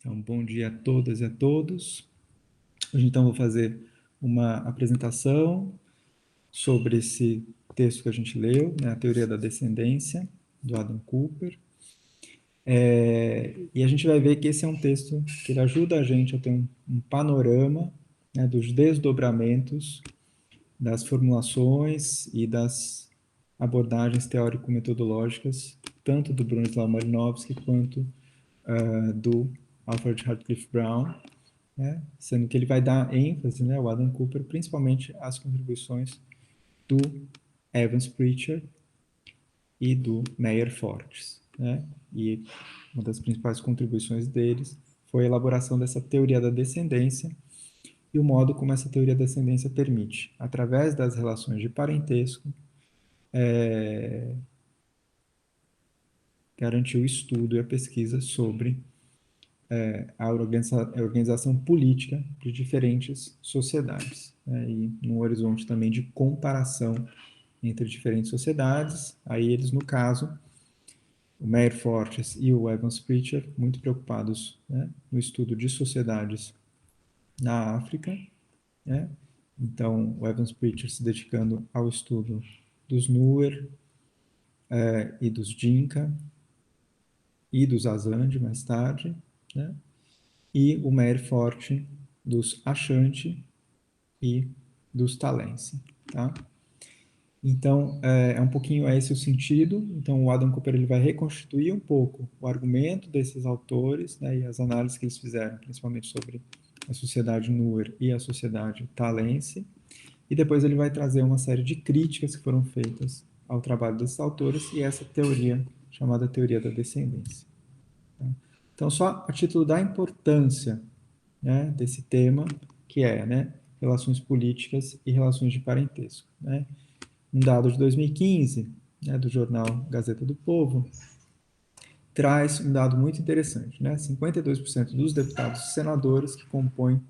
Então, bom dia a todas e a todos. Hoje, então, vou fazer uma apresentação sobre esse texto que a gente leu, né, A Teoria da Descendência, do Adam Cooper. E a gente vai ver que esse é um texto que ele ajuda a gente a ter um panorama, né, dos desdobramentos, das formulações e das abordagens teórico-metodológicas, tanto do Bronislaw Malinowski quanto do Alfred Radcliffe Brown, né? Sendo que ele vai dar ênfase, né, o Adam Cooper, principalmente às contribuições do Evans Pritchard e do Meyer Fortes, né? E uma das principais contribuições deles foi a elaboração dessa teoria da descendência e o modo como essa teoria da descendência permite, através das relações de parentesco, garantir o estudo e a pesquisa sobre a organização política de diferentes sociedades, né? E num horizonte também de comparação entre diferentes sociedades. Aí eles, no caso, o Meyer Fortes e o Evans Pritchard, muito preocupados, né, no estudo de sociedades na África, né? Então, o Evans Pritchard se dedicando ao estudo dos Nuer e dos Dinka e dos Azande mais tarde, né? E o Meyer Forte dos Ashanti e dos Talense, tá? Então, é um pouquinho esse o sentido. Então, o Adam Cooper ele vai reconstituir um pouco o argumento desses autores, né, e as análises que eles fizeram, principalmente sobre a sociedade Nuer e a sociedade Talense. E depois ele vai trazer uma série de críticas que foram feitas ao trabalho desses autores e essa teoria, chamada teoria da descendência. Tá? Então, só a título da importância, né, desse tema, que é, né, relações políticas e relações de parentesco, né? Um dado de 2015, né, do jornal Gazeta do Povo, traz um dado muito interessante, né? 52% dos deputados e senadores que compõem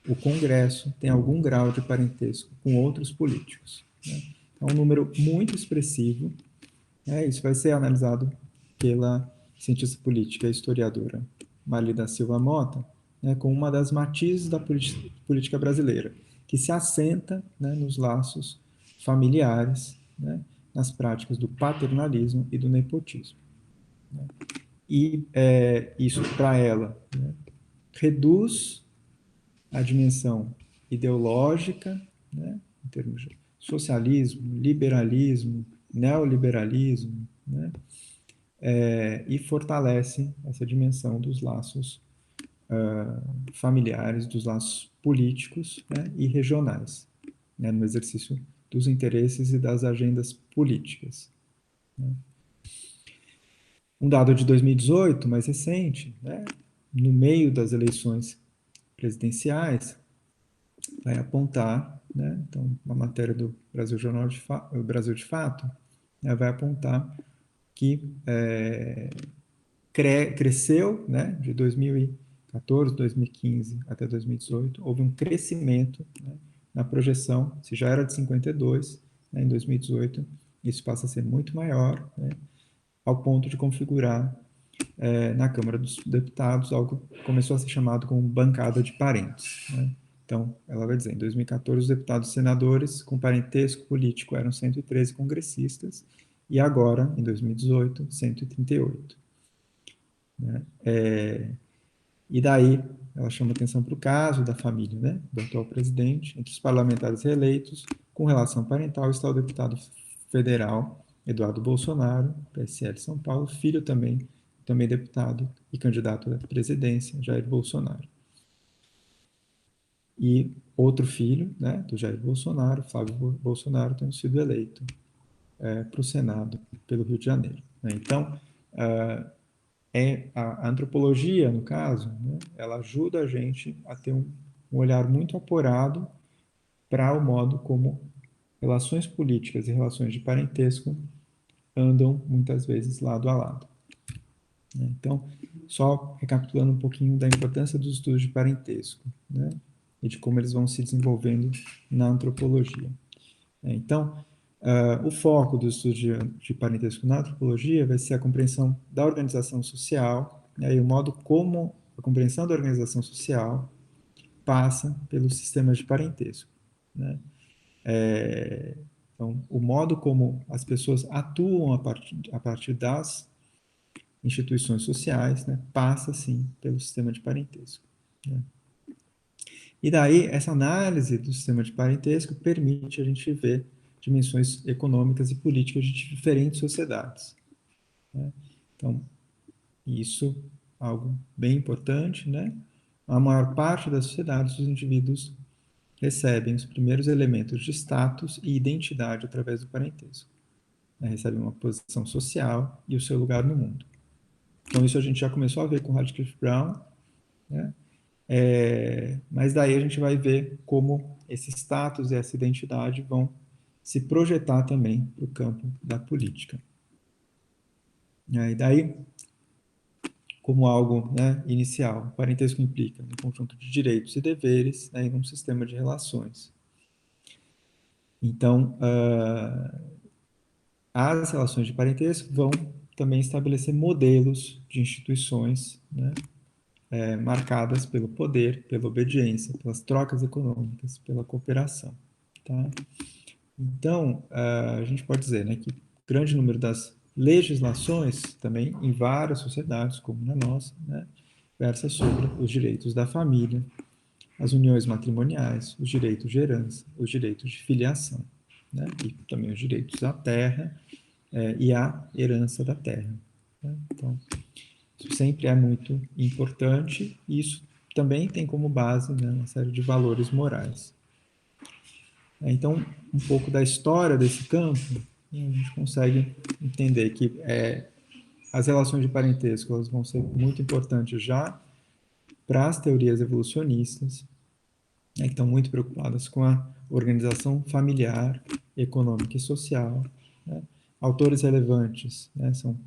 o Congresso têm algum grau de parentesco com outros políticos, né? É um número muito expressivo, né? Isso vai ser analisado pela cientista política e historiadora Marli da Silva Mota, né, como uma das matizes da política brasileira, que se assenta, né, nos laços familiares, né, nas práticas do paternalismo e do nepotismo, né? E isso, para ela, né, reduz a dimensão ideológica, né, em termos de socialismo, liberalismo, neoliberalismo, né, e fortalece essa dimensão dos laços familiares, dos laços políticos, né, e regionais, né, no exercício dos interesses e das agendas políticas, né. Um dado de 2018, mais recente, né, no meio das eleições presidenciais, vai apontar, né, então, uma matéria do Brasil Jornal de Brasil de Fato, né, vai apontar que cresceu, né, de 2014, 2015 até 2018, houve um crescimento, né, na projeção, se já era de 52, né, em 2018, isso passa a ser muito maior, né, ao ponto de configurar na Câmara dos Deputados algo que começou a ser chamado como bancada de parentes, né? Então, ela vai dizer, em 2014, os deputados e senadores com parentesco político eram 113 congressistas, e agora, em 2018, 138. Né? E daí, ela chama atenção para o caso da família, né, do atual presidente. Entre os parlamentares reeleitos, com relação parental, está o deputado federal Eduardo Bolsonaro, PSL São Paulo, filho também deputado e candidato à presidência, Jair Bolsonaro. E outro filho, né, do Jair Bolsonaro, Flávio Bolsonaro, tem sido eleito para o Senado pelo Rio de Janeiro, né? Então, a antropologia, no caso, né, ela ajuda a gente a ter um olhar muito apurado para o modo como relações políticas e relações de parentesco andam muitas vezes lado a lado, né? Então, só recapitulando um pouquinho da importância dos estudos de parentesco, né, e de como eles vão se desenvolvendo na antropologia. Então, o foco dos estudos de parentesco na antropologia vai ser a compreensão da organização social, né, e o modo como a compreensão da organização social passa pelos sistemas de parentesco, né? Então, o modo como as pessoas atuam a partir das instituições sociais, né, passa, sim, pelo sistema de parentesco, né? E daí, essa análise do sistema de parentesco permite a gente ver dimensões econômicas e políticas de diferentes sociedades, né? Então, isso é algo bem importante, né? A maior parte das sociedades, os indivíduos recebem os primeiros elementos de status e identidade através do parentesco, né? Recebem uma posição social e o seu lugar no mundo. Então, isso a gente já começou a ver com Radcliffe Brown, né? Mas daí a gente vai ver como esse status e essa identidade vão se projetar também para o campo da política. E daí, como algo, né, inicial, o parentesco implica um conjunto de direitos e deveres, né, em um sistema de relações. Então, as relações de parentesco vão também estabelecer modelos de instituições, né, marcadas pelo poder, pela obediência, pelas trocas econômicas, pela cooperação. Tá? Então, a gente pode dizer, né, que o grande número das legislações, também em várias sociedades, como na nossa, né, versa sobre os direitos da família, as uniões matrimoniais, os direitos de herança, os direitos de filiação, né, e também os direitos à terra e à herança da terra. Né? Então, isso sempre é muito importante e isso também tem como base, né, uma série de valores morais. Então, um pouco da história desse campo, a gente consegue entender que as relações de parentesco elas vão ser muito importantes já para as teorias evolucionistas, né, que estão muito preocupadas com a organização familiar, econômica e social. Né? Autores relevantes, né, são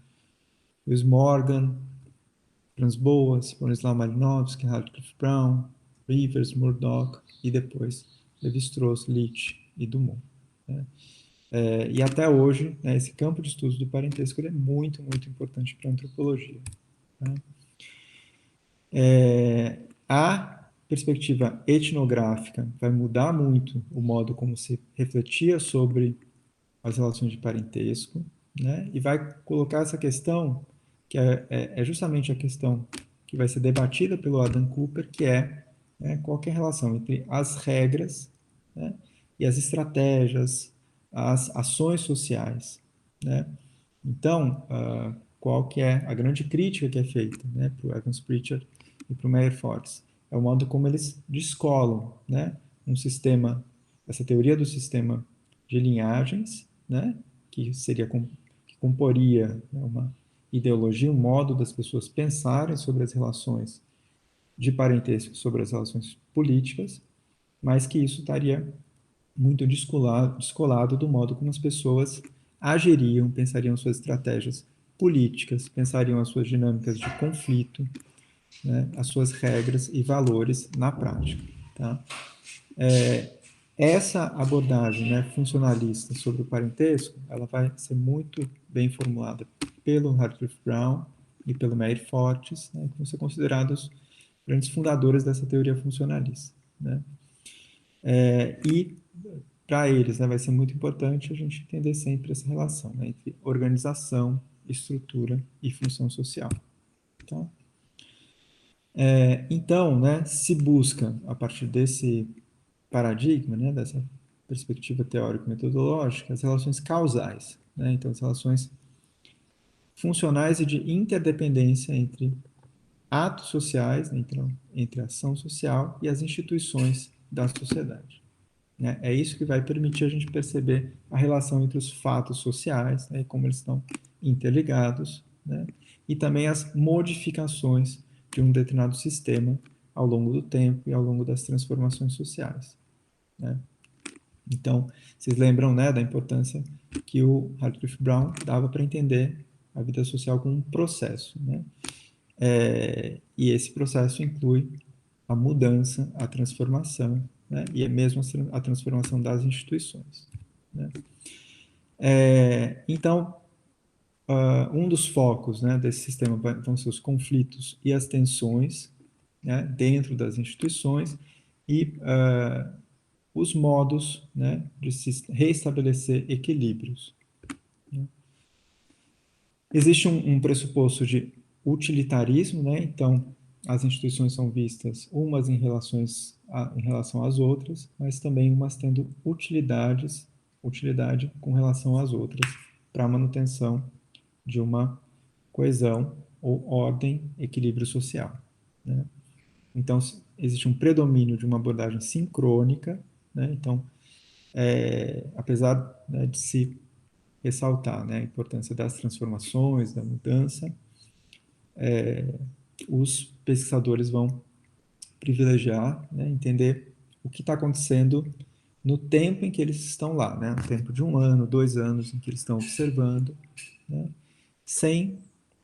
Lewis Morgan, Franz Boas, Bronislaw Malinowski, Radcliffe Brown, Rivers, Murdoch e depois Levi-Strauss, Leach e Dumont. Né? E até hoje, né, esse campo de estudos do parentesco ele é muito, muito importante para a antropologia. Tá? A perspectiva etnográfica vai mudar muito o modo como se refletia sobre as relações de parentesco, né? E vai colocar essa questão, que é justamente a questão que vai ser debatida pelo Adam Cooper, que é, né, qual que é a relação entre as regras, né, e as estratégias, as ações sociais, né? Então, qual que é a grande crítica que é feita, né, para o Evans Pritchard e para o Meyer Fortes? É o modo como eles descolam, né, um sistema, essa teoria do sistema de linhagens, né, que seria que comporia, né, uma ideologia, um modo das pessoas pensarem sobre as relações de parentesco, sobre as relações políticas, mas que isso estaria muito descolado do modo como as pessoas agiriam, pensariam suas estratégias políticas, pensariam as suas dinâmicas de conflito, né, as suas regras e valores na prática. Tá? Essa abordagem, né, funcionalista sobre o parentesco, ela vai ser muito bem formulada pelo Radcliffe Brown e pelo Meyer Fortes, né, que vão ser considerados grandes fundadores dessa teoria funcionalista. Né? E para eles, né, vai ser muito importante a gente entender sempre essa relação, né, entre organização, estrutura e função social. Tá? Então, né, se busca, a partir desse paradigma, né, dessa perspectiva teórico-metodológica, as relações causais. Né? Então, as relações funcionais e de interdependência entre atos sociais, né, entre a ação social e as instituições da sociedade. Né? É isso que vai permitir a gente perceber a relação entre os fatos sociais, né, e como eles estão interligados, né, e também as modificações de um determinado sistema ao longo do tempo e ao longo das transformações sociais. Né? Então, vocês lembram, né, da importância que o Radcliffe Brown dava para entender a vida social como um processo. Né? E esse processo inclui a mudança, a transformação, né? E mesmo a transformação das instituições. Né? Então, um dos focos, né, desse sistema vão ser os conflitos e as tensões, né, dentro das instituições e os modos, né, de se reestabelecer equilíbrios. Existe um pressuposto de utilitarismo, né? Então, as instituições são vistas umas em relação às outras, mas também umas tendo utilidade com relação às outras, para a manutenção de uma coesão ou ordem, equilíbrio social, né? Então, existe um predomínio de uma abordagem sincrônica, né? Então, apesar, né, de se ressaltar, né, a importância das transformações, da mudança, os pesquisadores vão privilegiar, né, entender o que está acontecendo no tempo em que eles estão lá, né, no tempo de 1 ano, 2 anos, em que eles estão observando, né, sem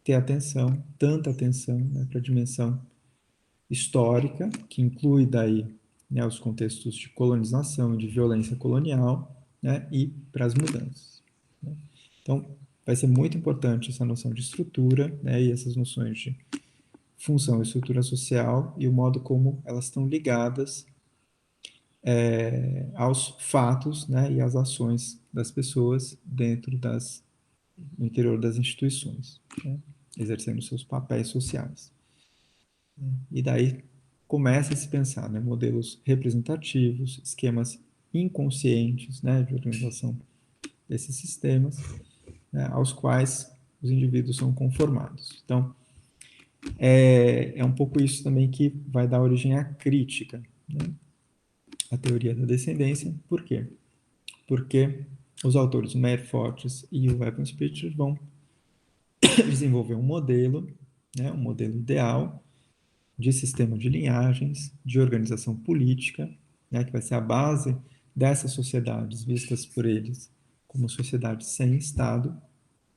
ter atenção, tanta atenção, né, para a dimensão histórica, que inclui daí, né, os contextos de colonização e de violência colonial, né, e para as mudanças, né. Então, vai ser muito importante essa noção de estrutura, né, e essas noções de função e estrutura social e o modo como elas estão ligadas aos fatos, né, e às ações das pessoas no interior das instituições, né, exercendo seus papéis sociais. E daí começa a se pensar, né, modelos representativos, esquemas inconscientes, né, de organização desses sistemas, né, aos quais os indivíduos são conformados. Então, é um pouco isso também que vai dar origem à crítica, né, à teoria da descendência. Por quê? Porque os autores, o Meyer Fortes e o Evan Spitzer, vão desenvolver um modelo, né, um modelo ideal de sistema de linhagens, de organização política, né, que vai ser a base dessas sociedades vistas por eles como sociedades sem Estado,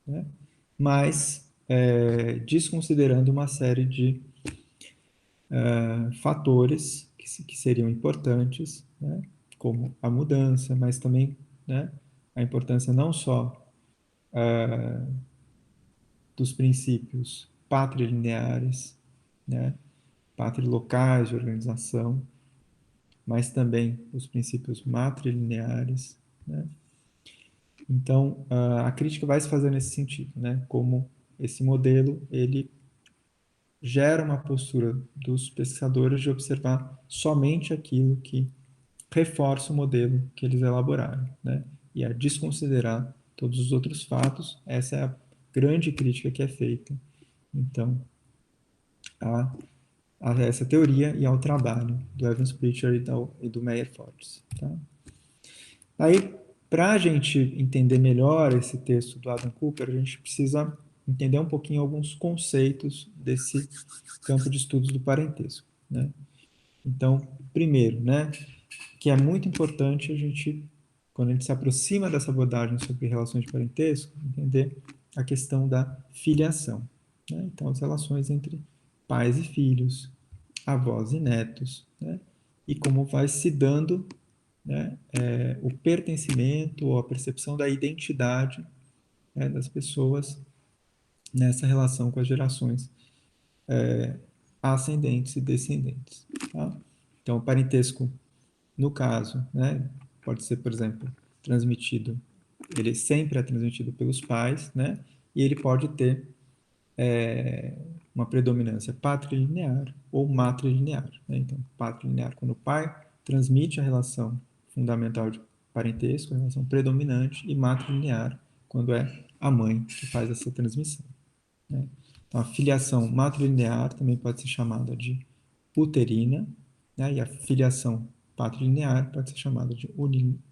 né, mas desconsiderando uma série de fatores que seriam importantes, né, como a mudança, mas também, né, a importância não só dos princípios patrilineares, né, patrilocais de organização, mas também os princípios matrilineares, né? Então, a crítica vai se fazer nesse sentido, né? Como esse modelo, ele gera uma postura dos pesquisadores de observar somente aquilo que reforça o modelo que eles elaboraram, né? E a desconsiderar todos os outros fatos. Essa é a grande crítica que é feita, então, a essa teoria e ao trabalho do Evans Pritchard e do Meyer Fortes. Tá? Aí, para a gente entender melhor esse texto do Adam Cooper, a gente precisa entender um pouquinho alguns conceitos desse campo de estudos do parentesco, né? Então, primeiro, né, que é muito importante a gente, quando a gente se aproxima dessa abordagem sobre relações de parentesco, entender a questão da filiação, né? Então, as relações entre pais e filhos, avós e netos, né? E como vai se dando, né, o pertencimento ou a percepção da identidade, né, das pessoas nessa relação com as gerações ascendentes e descendentes. Tá? Então, o parentesco, no caso, né, pode ser, por exemplo, transmitido, ele sempre é transmitido pelos pais, né, e ele pode ter uma predominância patrilinear ou matrilinear, né? Então, patrilinear, quando o pai transmite a relação fundamental de parentesco, a relação predominante, e matrilinear, quando é a mãe que faz essa transmissão, né? Então, a filiação matrilinear também pode ser chamada de uterina, né? E a filiação patrilinear pode ser chamada de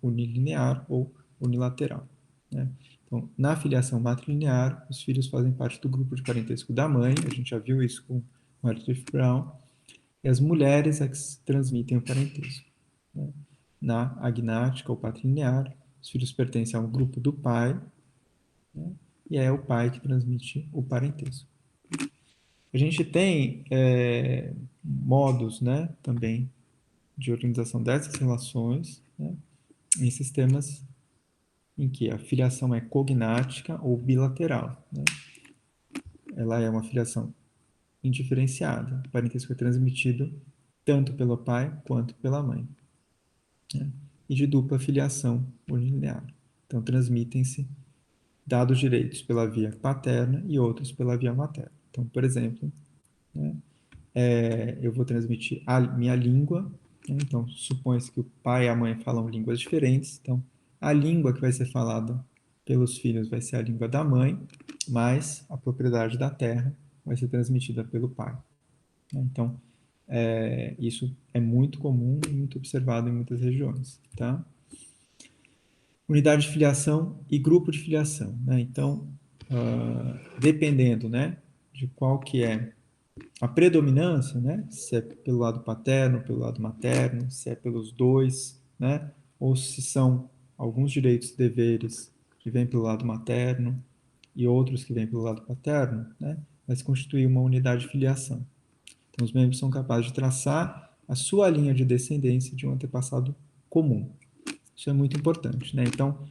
unilinear ou unilateral, né? Então, na filiação matrilinear, os filhos fazem parte do grupo de parentesco da mãe, a gente já viu isso com o Hartwig Brown, e as mulheres é que transmitem o parentesco, né? Na agnática ou patrilinear, os filhos pertencem ao grupo do pai, né? E é o pai que transmite o parentesco. A gente tem modos, né, também de organização dessas relações, né, em sistemas em que a filiação é cognática ou bilateral, né? Ela é uma filiação indiferenciada. O parentesco é transmitido tanto pelo pai quanto pela mãe. Né? E de dupla filiação unilinear. Então, transmitem-se dados direitos pela via paterna e outros pela via materna. Então, por exemplo, né, eu vou transmitir a minha língua, né, então supõe-se que o pai e a mãe falam línguas diferentes, então a língua que vai ser falada pelos filhos vai ser a língua da mãe, mas a propriedade da terra vai ser transmitida pelo pai. Né? Então, isso é muito comum e muito observado em muitas regiões. Tá? Unidade de filiação e grupo de filiação. Né? Então, dependendo, né, de qual que é a predominância, né, se é pelo lado paterno, pelo lado materno, se é pelos dois, né, ou se são alguns direitos e deveres que vêm pelo lado materno e outros que vêm pelo lado paterno, né, vai se constituir uma unidade de filiação. Então, os membros são capazes de traçar a sua linha de descendência de um antepassado comum. Isso é muito importante, né? Então,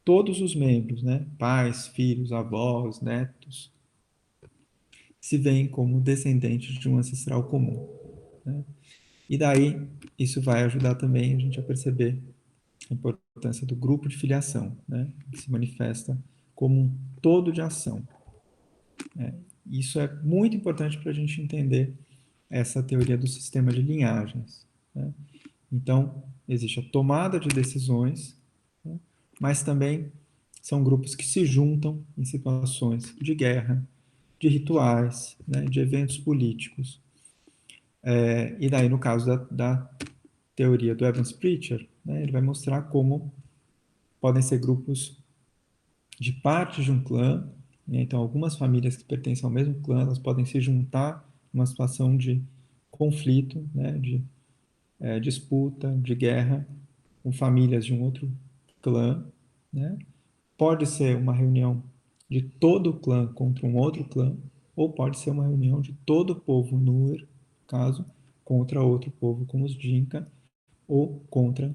todos os membros, né, pais, filhos, avós, netos, se veem como descendentes de um ancestral comum. Né? E daí, isso vai ajudar também a gente a perceber a importância do grupo de filiação, né? Que se manifesta como um todo de ação. Né? Isso é muito importante para a gente entender essa teoria do sistema de linhagens. Né? Então, existe a tomada de decisões, né? Mas também são grupos que se juntam em situações de guerra, de rituais, né? De eventos políticos. E daí, no caso da teoria do Evans Pritchard, né? Ele vai mostrar como podem ser grupos de parte de um clã, né? Então, algumas famílias que pertencem ao mesmo clã, elas podem se juntar numa situação de conflito, né? De disputa, de guerra, com famílias de um outro clã, né? Pode ser uma reunião de todo o clã contra um outro clã, ou pode ser uma reunião de todo o povo Nuer, caso, contra outro povo como os Dinka, ou contra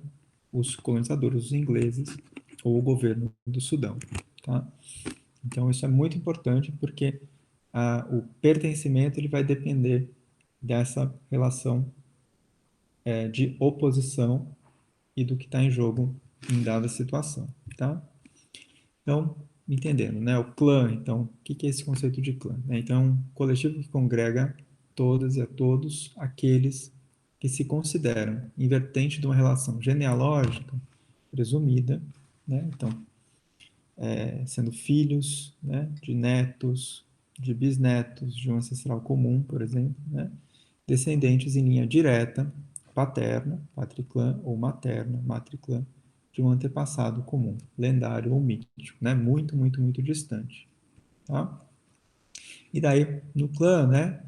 os colonizadores, os ingleses, ou o governo do Sudão. Tá? Então, isso é muito importante porque o pertencimento ele vai depender dessa relação de oposição e do que está em jogo em dada situação. Tá? Então, entendendo, né? O clã, então, o que é esse conceito de clã? Então, um coletivo que congrega todas e a todos aqueles que se consideram em vertente de uma relação genealógica presumida, né? Então, sendo filhos, né? De netos, de bisnetos de um ancestral comum, por exemplo, né? Descendentes em linha direta, paterna, patriclã, ou materna, matriclã, de um antepassado comum, lendário ou mítico, né? Muito, muito, muito distante. Tá? E daí, no clã, né?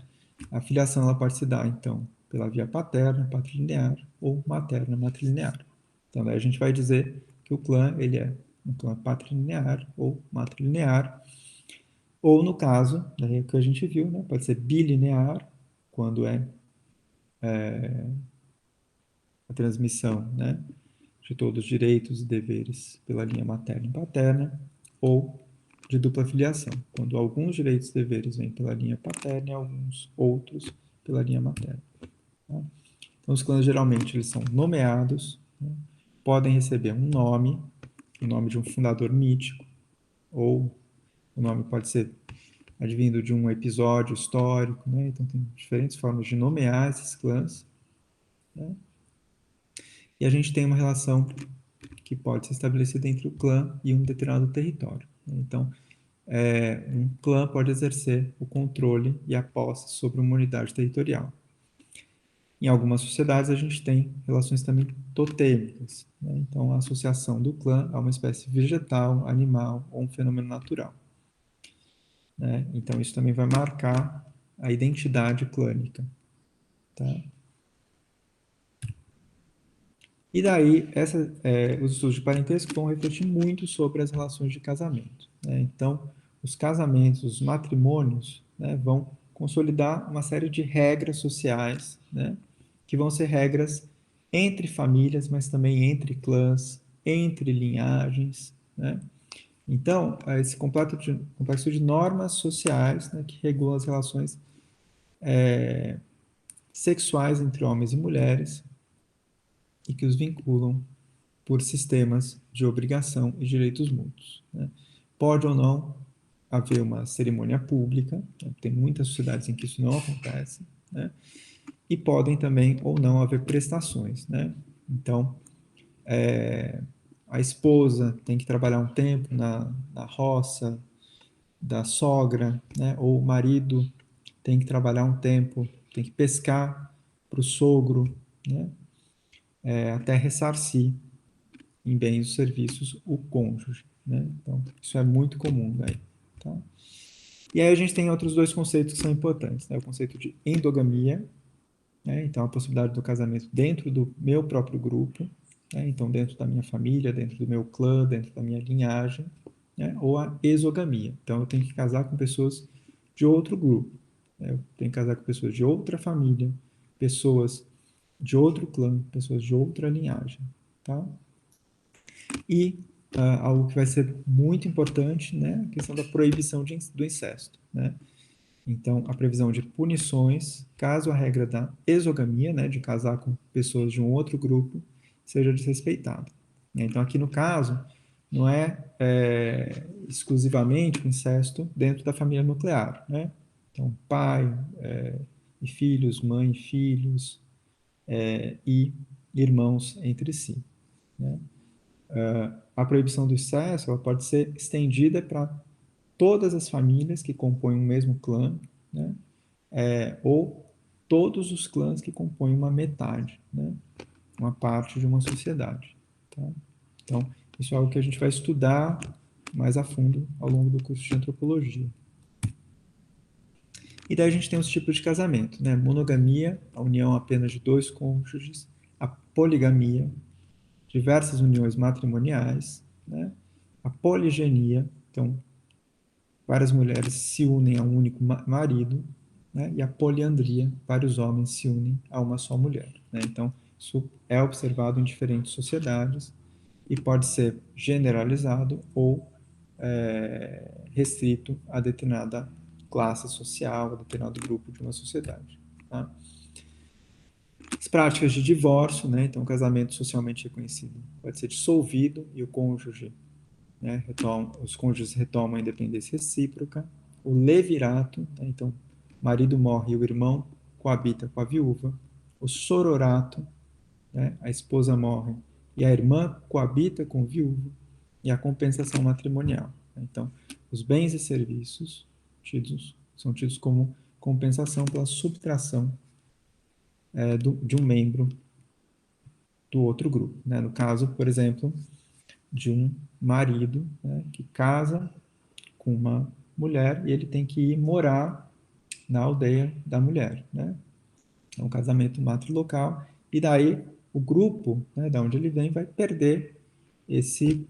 A filiação ela pode se dar, então, pela via paterna, patrilinear, ou materna, matrilinear. Então, daí a gente vai dizer que o clã, ele é um clã patrilinear ou matrilinear, ou no caso, daí que a gente viu, né? Pode ser bilinear, quando é a transmissão, né? De todos os direitos e deveres pela linha materna e paterna, ou de dupla filiação, quando alguns direitos e deveres vêm pela linha paterna e alguns outros pela linha materna. Tá? Então, os clãs geralmente eles são nomeados, né? Podem receber um nome, o nome de um fundador mítico, ou o nome pode ser advindo de um episódio histórico, né? Então tem diferentes formas de nomear esses clãs, né? E a gente tem uma relação que pode ser estabelecida entre o clã e um determinado território. Então, um clã pode exercer o controle e a posse sobre uma unidade territorial. Em algumas sociedades, a gente tem relações também totêmicas. Né? Então, a associação do clã a uma espécie vegetal, animal ou um fenômeno natural. Né? Então, isso também vai marcar a identidade clânica. Tá? E daí, os estudos de parentesco vão refletir muito sobre as relações de casamento. Né? Então, os casamentos, os matrimônios, né, vão consolidar uma série de regras sociais, né, que vão ser regras entre famílias, mas também entre clãs, entre linhagens. Né? Então, esse complexo de normas sociais, né, que regulam as relações sexuais entre homens e mulheres e que os vinculam por sistemas de obrigação e direitos mútuos, né? Pode ou não haver uma cerimônia pública, né? Tem muitas sociedades em que isso não acontece, né? E podem também ou não haver prestações, né? Então, a esposa tem que trabalhar um tempo na roça da sogra, né? Ou o marido tem que trabalhar um tempo, tem que pescar para o sogro, né? Até ressarcir em bens ou serviços o cônjuge, né? Então, isso é muito comum daí, tá? E aí a gente tem outros dois conceitos que são importantes, né? O conceito de endogamia, né? Então, a possibilidade do casamento dentro do meu próprio grupo, né? Então, dentro da minha família, dentro do meu clã, dentro da minha linhagem, né? Ou a exogamia. Então, eu tenho que casar com pessoas de outro grupo, né? Eu tenho que casar com pessoas de outra família, pessoas de outro clã, pessoas de outra linhagem, tá? E algo que vai ser muito importante, né, a questão da proibição do incesto, né? Então, a previsão de punições, caso a regra da exogamia, né, de casar com pessoas de um outro grupo, seja desrespeitada. Então, aqui no caso, não exclusivamente o incesto dentro da família nuclear, né? Então, pai e filhos, mãe e filhos, e irmãos entre si, né? A proibição do incesto ela pode ser estendida para todas as famílias que compõem o mesmo clã, né? Ou todos os clãs que compõem uma metade, né? Uma parte de uma sociedade. Tá? Então, isso é algo que a gente vai estudar mais a fundo ao longo do curso de antropologia. E daí a gente tem os tipos de casamento, né? Monogamia, a união apenas de dois cônjuges, a poligamia, diversas uniões matrimoniais, né? A poligenia, então várias mulheres se unem a um único marido, né? E a poliandria, vários homens se unem a uma só mulher, né? Então, isso é observado em diferentes sociedades e pode ser generalizado ou restrito a determinada classe social, a determinado grupo de uma sociedade, tá? As práticas de divórcio, né? Então, o casamento socialmente reconhecido pode ser dissolvido e o cônjuge, né, os cônjuges retomam a independência recíproca. O levirato, né, então, o marido morre e o irmão coabita com a viúva. O sororato, né, a esposa morre e a irmã coabita com o viúvo. E a compensação matrimonial. Então, os bens e serviços são tidos como compensação pela subtração de um membro do outro grupo, né? No caso, por exemplo, de um marido, né, que casa com uma mulher e ele tem que ir morar na aldeia da mulher, né? É um casamento matrilocal e daí o grupo, né, da onde ele vem, vai perder esse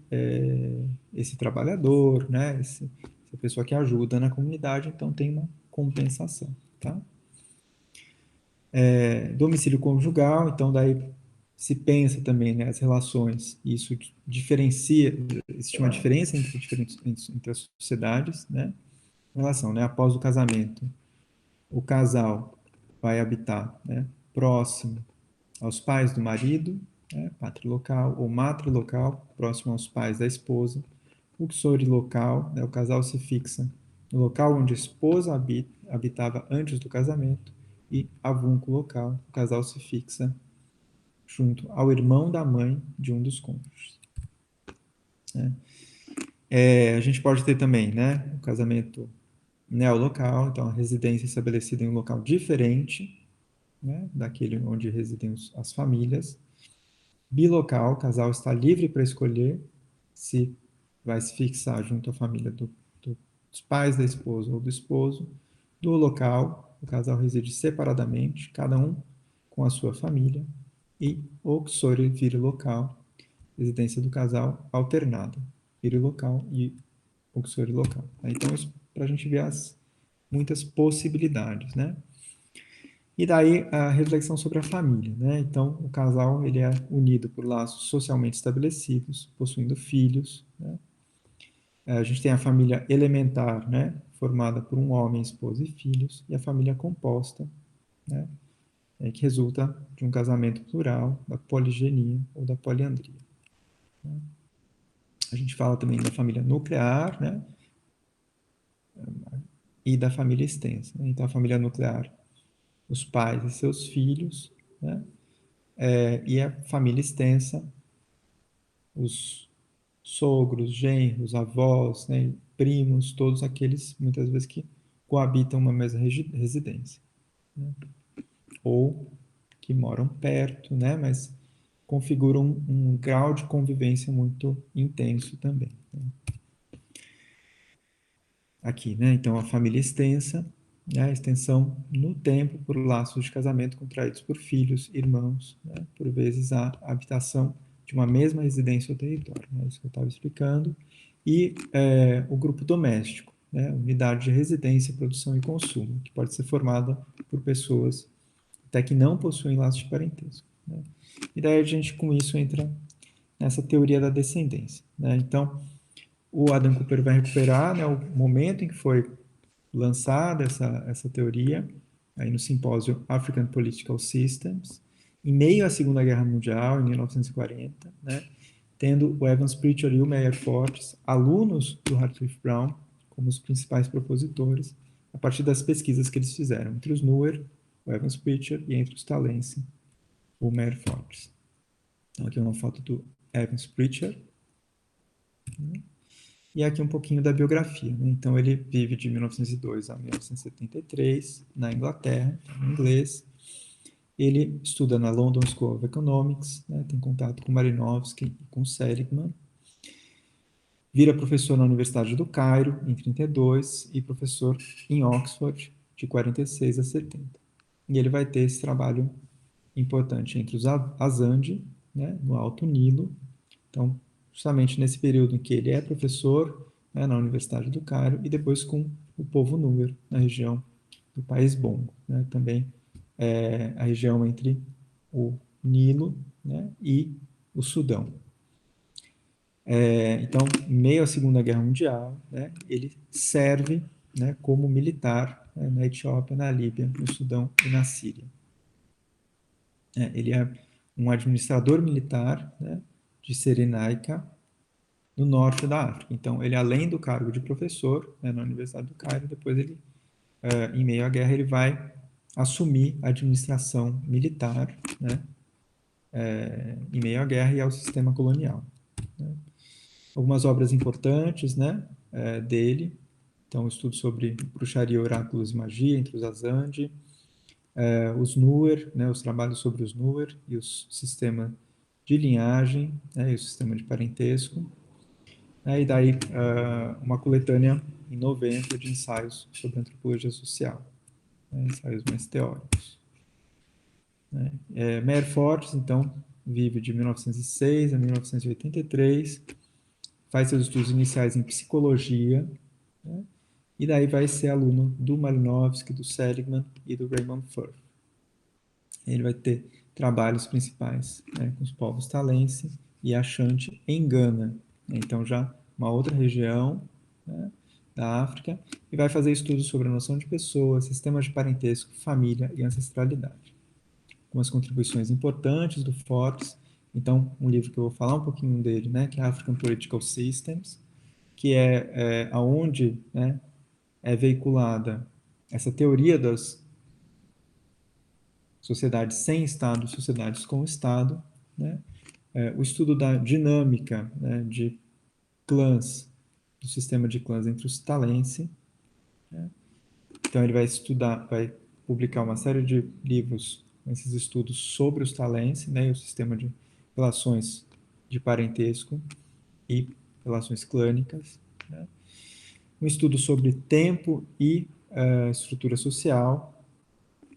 trabalhador, né? Essa pessoa que ajuda na comunidade, então tem uma compensação, tá? Domicílio conjugal, então daí se pensa também, né, as relações, isso diferencia, existe uma diferença entre as sociedades, né, em relação, né, após o casamento, o casal vai habitar, né, próximo aos pais do marido, né, patrilocal, ou matrilocal, próximo aos pais da esposa, uxorilocal, né, o casal se fixa no local onde a esposa habitava antes do casamento, e avunculocal, o casal se fixa junto ao irmão da mãe de um dos cônjuges, né? A gente pode ter também, né, o casamento neolocal, então a residência estabelecida em um local diferente, né, daquele onde residem as famílias. Bilocal, o casal está livre para escolher se vai se fixar junto à família dos pais da esposa ou do esposo. Do local, o casal reside separadamente, cada um com a sua família. E oxore local, residência do casal alternada, local e oxore local. Então, isso para a gente ver muitas possibilidades, né? E daí a reflexão sobre a família, né? Então, o casal ele é unido por laços socialmente estabelecidos, possuindo filhos, né? A gente tem a família elementar, né? formada por um homem, esposa e filhos, e a família composta, né, que resulta de um casamento plural, da poligenia ou da poliandria. Né? A gente fala também da família nuclear, né, e da família extensa. Né? Então, a família nuclear, os pais e seus filhos, né, e a família extensa, os sogros, genros, avós, né, primos, todos aqueles, muitas vezes, que coabitam uma mesma residência. Né? Ou que moram perto, né, mas configuram um grau de convivência muito intenso também. Né? Aqui, né, então a família extensa, né, a extensão no tempo por laços de casamento contraídos por filhos, irmãos, né, por vezes a habitação de uma mesma residência ou território, né, isso que eu estava explicando, e o grupo doméstico, né, unidade de residência, produção e consumo, que pode ser formada por pessoas até que não possuem laços de parentesco. Né? E daí a gente, com isso, entra nessa teoria da descendência. Né? Então, o Adam Cooper vai recuperar, né, o momento em que foi lançada essa teoria, aí no simpósio African Political Systems, em meio à Segunda Guerra Mundial, em 1940, né, tendo o Evans Pritchard e o Meyer Fortes, alunos do Hartwig Brown, como os principais propositores, a partir das pesquisas que eles fizeram, entre os Nuer, o Evans Pritchard, e entre os Talensi, o Meyer Fortes. Então, aqui é uma foto do Evans Pritchard, né? E aqui um pouquinho da biografia. Né? Então, ele vive de 1902 a 1973 na Inglaterra, em inglês. Ele estuda na London School of Economics, né? Tem contato com Malinowski e com Seligman. Vira professor na Universidade do Cairo, em 32, e professor em Oxford, de 46 a 70. E ele vai ter esse trabalho importante entre os Azande, né, no Alto Nilo. Então, justamente nesse período em que ele é professor, né, na Universidade do Cairo, e depois com o povo Núer, na região do País Bongo, né, também a região entre o Nilo, né, e o Sudão. Então, em meio à Segunda Guerra Mundial, né, ele serve, né, como militar, né, na Etiópia, na Líbia, no Sudão e na Síria. Ele é um administrador militar, né, de Cirenaica, no norte da África. Então, ele, além do cargo de professor, né, na Universidade do Cairo, depois ele, em meio à guerra, ele vai assumir a administração militar, né, em meio à guerra e ao sistema colonial. Né. Algumas obras importantes, né, dele, então, estudo sobre bruxaria, oráculos e magia entre os Azande, os Nuer, né, os trabalhos sobre os Nuer e o sistema de linhagem, né, e o sistema de parentesco, né, e daí uma coletânea em 90 de ensaios sobre antropologia social, né, ensaios mais teóricos. Né. Meyer Fortes, então, vive de 1906 a 1983, faz seus estudos iniciais em psicologia, né, e daí vai ser aluno do Malinowski, do Seligman e do Raymond Firth. Ele vai ter trabalhos principais, né, com os povos Talense e Ashanti em Gana. Então, já uma outra região, né, da África, e vai fazer estudos sobre a noção de pessoa, sistemas de parentesco, família e ancestralidade. Algumas contribuições importantes do Fortes. Então, um livro que eu vou falar um pouquinho dele, né, que é African Political Systems, que é aonde, né, é veiculada essa teoria das sociedades sem Estado, sociedades com Estado, né? O estudo da dinâmica, né, de clãs, do sistema de clãs entre os Talense. Né? Então, ele vai estudar, vai publicar uma série de livros com esses estudos sobre os Talense, né, e o sistema de relações de parentesco e relações clânicas. Né? Um estudo sobre tempo e estrutura social,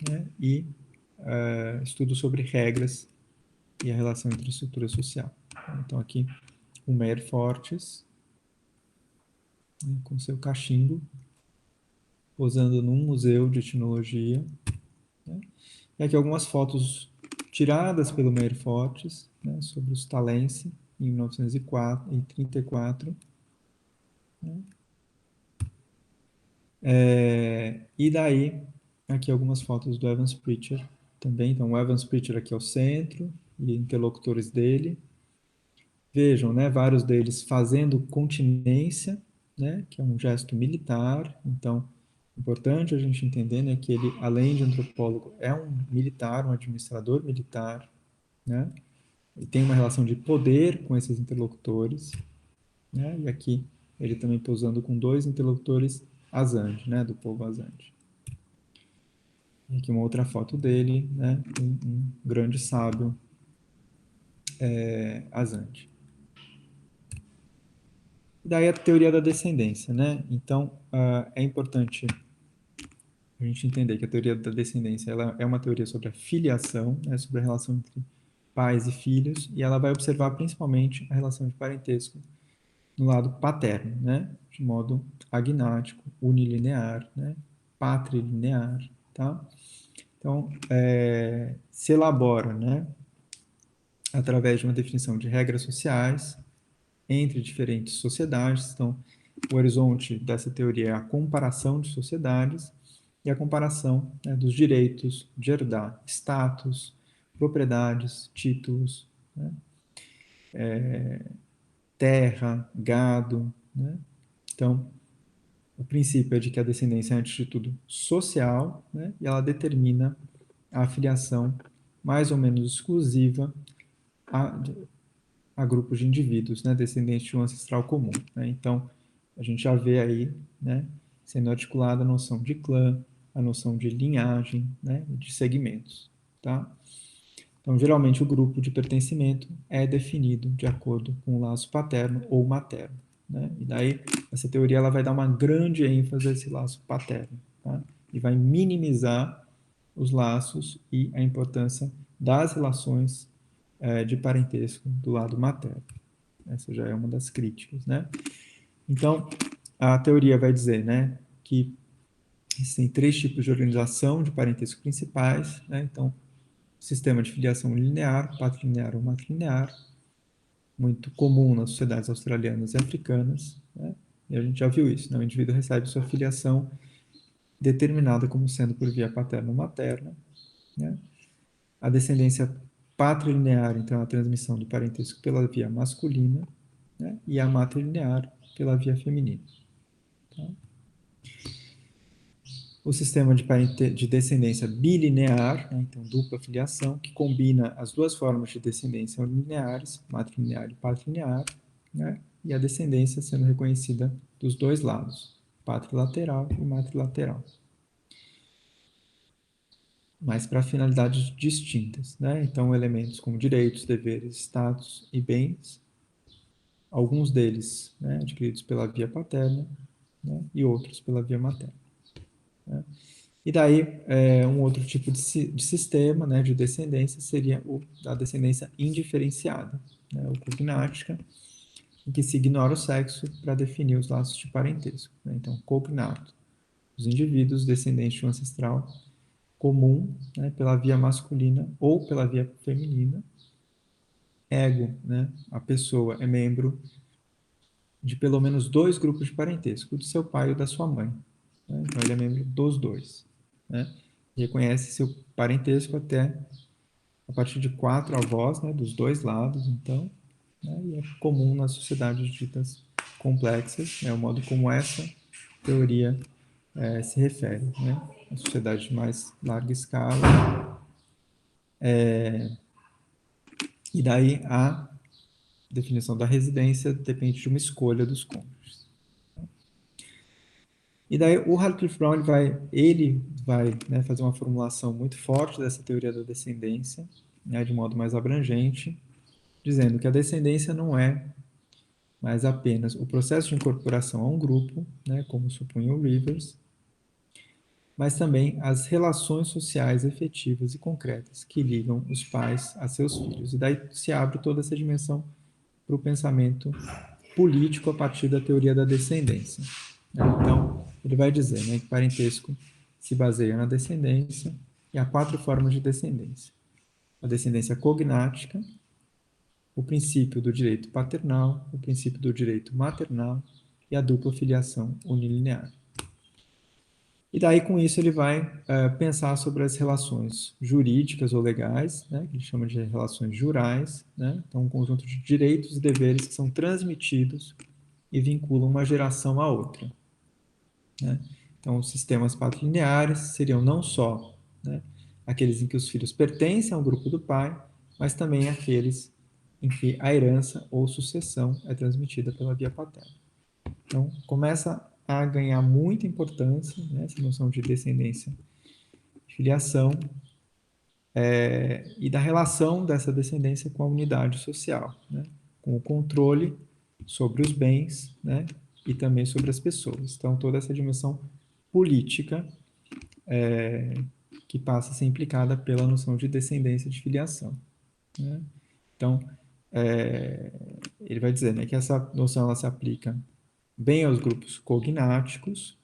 né? E estudo sobre regras e a relação entre estrutura social. Então, aqui, o Meyer Fortes, né, com seu cachimbo, posando num museu de etnologia. Né? E aqui algumas fotos tiradas pelo Meyer Fortes, né, sobre os Talense, em 1934. Né? E daí, aqui algumas fotos do Evans Pritchard também. Então, o Evans Pritchard aqui é o centro e interlocutores dele. Vejam, né, vários deles fazendo continência, né, que é um gesto militar. Então, importante a gente entender, né, que ele, além de antropólogo, é um militar, um administrador militar, né, e tem uma relação de poder com esses interlocutores, né, e aqui ele também posando com dois interlocutores Azande, né, do povo Azande. E aqui uma outra foto dele, né, um grande sábio Azande. Daí a teoria da descendência, né? Então, é importante a gente entender que a teoria da descendência ela é uma teoria sobre a filiação, né, sobre a relação entre pais e filhos, e ela vai observar principalmente a relação de parentesco no lado paterno, né, de modo agnático, unilinear, né, patrilinear, tá? Então, se elabora, né, através de uma definição de regras sociais entre diferentes sociedades. Então, o horizonte dessa teoria é a comparação de sociedades e a comparação, né, dos direitos de herdar status, propriedades, títulos, né, terra, gado. Né? Então, o princípio é de que a descendência é, antes de tudo, social, né, e ela determina a afiliação mais ou menos exclusiva a, a grupos de indivíduos, né, descendentes de um ancestral comum. Né? Então, a gente já vê aí, né, sendo articulada a noção de clã, a noção de linhagem, né, de segmentos, tá? Então, geralmente o grupo de pertencimento é definido de acordo com o laço paterno ou materno, né? E daí essa teoria ela vai dar uma grande ênfase a esse laço paterno, tá? E vai minimizar os laços e a importância das relações de parentesco do lado materno. Essa já é uma das críticas, né? Então, a teoria vai dizer, né, que existem três tipos de organização de parentesco principais, né? Então, sistema de filiação linear, patrilinear ou matrilinear, muito comum nas sociedades australianas e africanas, né? E a gente já viu isso, né? O indivíduo recebe sua filiação determinada como sendo por via paterna ou materna, né? A descendência patrilinear, então, é a transmissão do parentesco pela via masculina, né? E a matrilinear pela via feminina. Tá? O sistema de descendência bilinear, né, então dupla filiação, que combina as duas formas de descendência lineares, matrilinear e patrilinear, né, e a descendência sendo reconhecida dos dois lados, patrilateral e matrilateral, mas para finalidades distintas. Né? Então, elementos como direitos, deveres, status e bens, alguns deles, né, adquiridos pela via paterna, né, e outros pela via materna. Né? E daí, um outro tipo de sistema, né, de descendência seria o da descendência indiferenciada, né, ou cognática, em que se ignora o sexo para definir os laços de parentesco. Né? Então, cognato, os indivíduos descendentes de um ancestral comum, né, pela via masculina ou pela via feminina. Ego, né, a pessoa é membro de pelo menos dois grupos de parentesco, o do seu pai e o da sua mãe. Né? Então, ele é membro dos dois. Né? E reconhece seu parentesco até a partir de quatro avós, né, dos dois lados, então, né, e é comum nas sociedades ditas complexas, é o modo como essa teoria se refere, né, a sociedade de mais larga escala, e daí a definição da residência depende de uma escolha dos cônjuges. E daí o Radcliffe Brown ele vai né, fazer uma formulação muito forte dessa teoria da descendência, né, de modo mais abrangente, dizendo que a descendência não é mais apenas o processo de incorporação a um grupo, né, como supunha o Rivers, mas também as relações sociais efetivas e concretas que ligam os pais a seus filhos. E daí se abre toda essa dimensão para o pensamento político a partir da teoria da descendência. Então, ele vai dizer, né, que parentesco se baseia na descendência e há quatro formas de descendência. A descendência cognática, o princípio do direito paternal, o princípio do direito maternal e a dupla filiação unilinear. E daí, com isso, ele vai pensar sobre as relações jurídicas ou legais, né, que ele chama de relações jurais, né, então um conjunto de direitos e deveres que são transmitidos e vinculam uma geração à outra. Né? Então, os sistemas patrilineares seriam não só, né, aqueles em que os filhos pertencem ao grupo do pai, mas também aqueles em que a herança ou sucessão é transmitida pela via paterna. Então, começa a ganhar muita importância, né, essa noção de descendência e filiação, e da relação dessa descendência com a unidade social, né, com o controle sobre os bens, né, e também sobre as pessoas. Então, toda essa dimensão política que passa a ser implicada pela noção de descendência de filiação. Né? Então, ele vai dizer, né, que essa noção ela se aplica bem aos grupos cognáticos,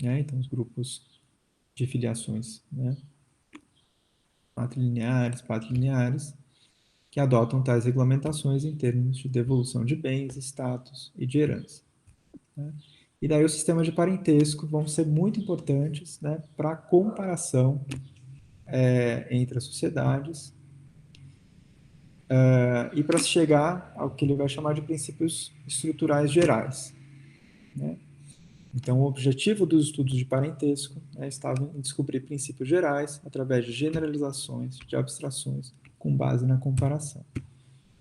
né, então os grupos de filiações, né, matrilineares, patrilineares, que adotam tais regulamentações em termos de devolução de bens, status e de herança. Né? E daí os sistemas de parentesco vão ser muito importantes, né, para a comparação entre as sociedades e para chegar ao que ele vai chamar de princípios estruturais gerais. Né? Então, o objetivo dos estudos de parentesco estava em descobrir princípios gerais através de generalizações, de abstrações, com base na comparação.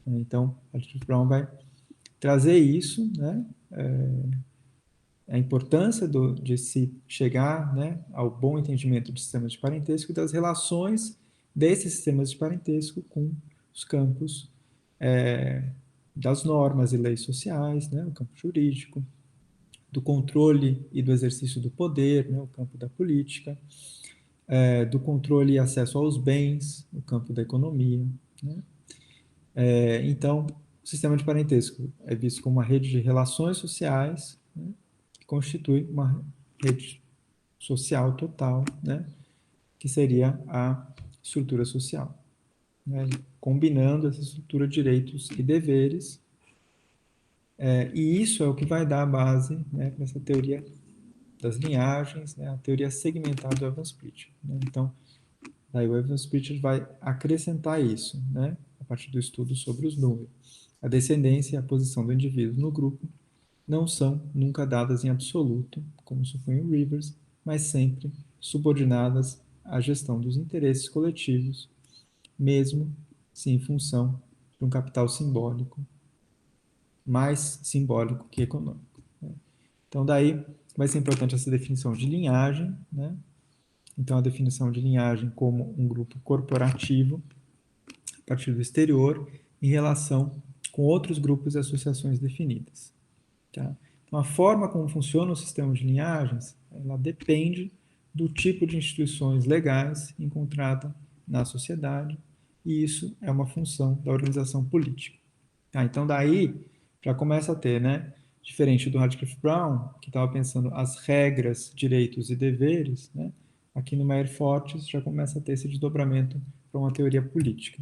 Então, Radcliffe Brown vai trazer isso, né, a importância de se chegar, né, ao bom entendimento de sistemas de parentesco e das relações desses sistemas de parentesco com os campos das normas e leis sociais, né, o campo jurídico, do controle e do exercício do poder, né, o campo da política, do controle e acesso aos bens, o campo da economia. Né? Então, o sistema de parentesco é visto como uma rede de relações sociais, né, que constitui uma rede social total, né, que seria a estrutura social. Né, combinando essa estrutura de direitos e deveres, e isso é o que vai dar a base, né, para essa teoria das linhagens, né, a teoria segmentada do Evans Pritchard. Né? Então, daí o Evans Pritchard vai acrescentar isso, né, a partir do estudo sobre os números. A descendência e a posição do indivíduo no grupo não são nunca dadas em absoluto, como supõe o Rivers, mas sempre subordinadas à gestão dos interesses coletivos, mesmo se em função de um capital simbólico, mais simbólico que econômico. Né? Então, daí vai ser importante essa definição de linhagem, né? Então, a definição de linhagem como um grupo corporativo, a partir do exterior, em relação com outros grupos e associações definidas. Tá? Então, a forma como funciona o sistema de linhagens, ela depende do tipo de instituições legais encontrada na sociedade, e isso é uma função da organização política. Tá? Então, daí, já começa a ter, né, diferente do Radcliffe Brown, que estava pensando as regras, direitos e deveres, né, aqui no Meyer Fortes já começa a ter esse desdobramento para uma teoria política.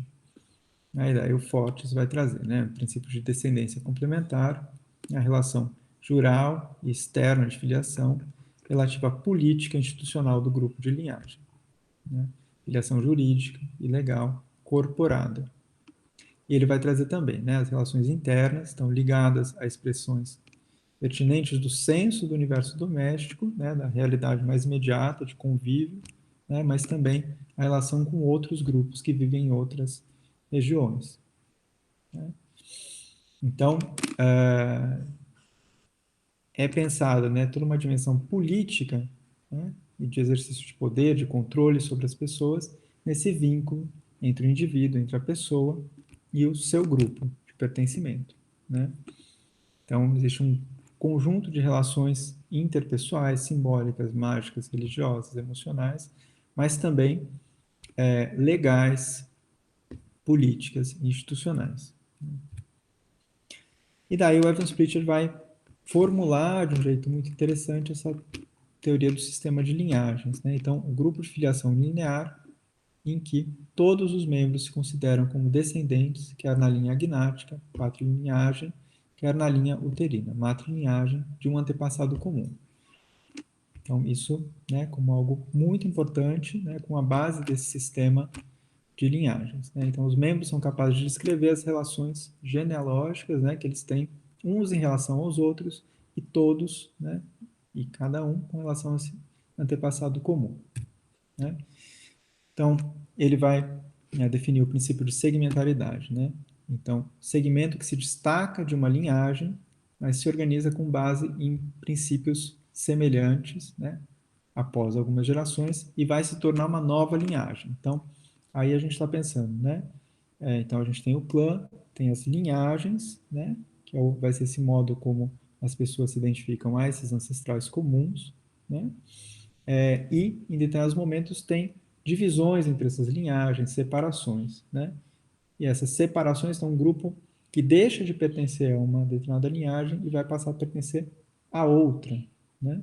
Aí daí o Fortes vai trazer, né, o princípio de descendência complementar, a relação jural e externa de filiação relativa à política institucional do grupo de linhagem. Né, filiação jurídica e legal corporada. E ele vai trazer também, né, as relações internas estão ligadas a expressões pertinentes do senso do universo doméstico, né, da realidade mais imediata de convívio, né, mas também a relação com outros grupos que vivem em outras regiões. Né? Então, é pensada, né, toda uma dimensão política, né, e de exercício de poder, de controle sobre as pessoas, nesse vínculo entre o indivíduo, entre a pessoa e o seu grupo de pertencimento. Né? Então, existe um conjunto de relações interpessoais, simbólicas, mágicas, religiosas, emocionais, mas também legais, políticas e institucionais. E daí o Evans Pritchard vai formular de um jeito muito interessante essa teoria do sistema de linhagens. Né? Então, o grupo de filiação linear, em que todos os membros se consideram como descendentes, quer na linha agnática, patrilineagem, quer na linha uterina, matrilinhagem, de um antepassado comum. Então, isso, né, como algo muito importante, né, com a base desse sistema de linhagens, né? Então, os membros são capazes de descrever as relações genealógicas, né, que eles têm uns em relação aos outros e todos, né, e cada um com relação a esse antepassado comum, né? Então, ele vai, né, definir o princípio de segmentaridade, né? Então, segmento que se destaca de uma linhagem, mas se organiza com base em princípios semelhantes, né, após algumas gerações, e vai se tornar uma nova linhagem. Então, aí a gente está pensando, né? Então, a gente tem o clã, tem as linhagens, né? Que vai ser esse modo como as pessoas se identificam a esses ancestrais comuns, né? E, em determinados momentos, tem divisões entre essas linhagens, separações, né? E essas separações são um grupo que deixa de pertencer a uma determinada linhagem e vai passar a pertencer a outra, né?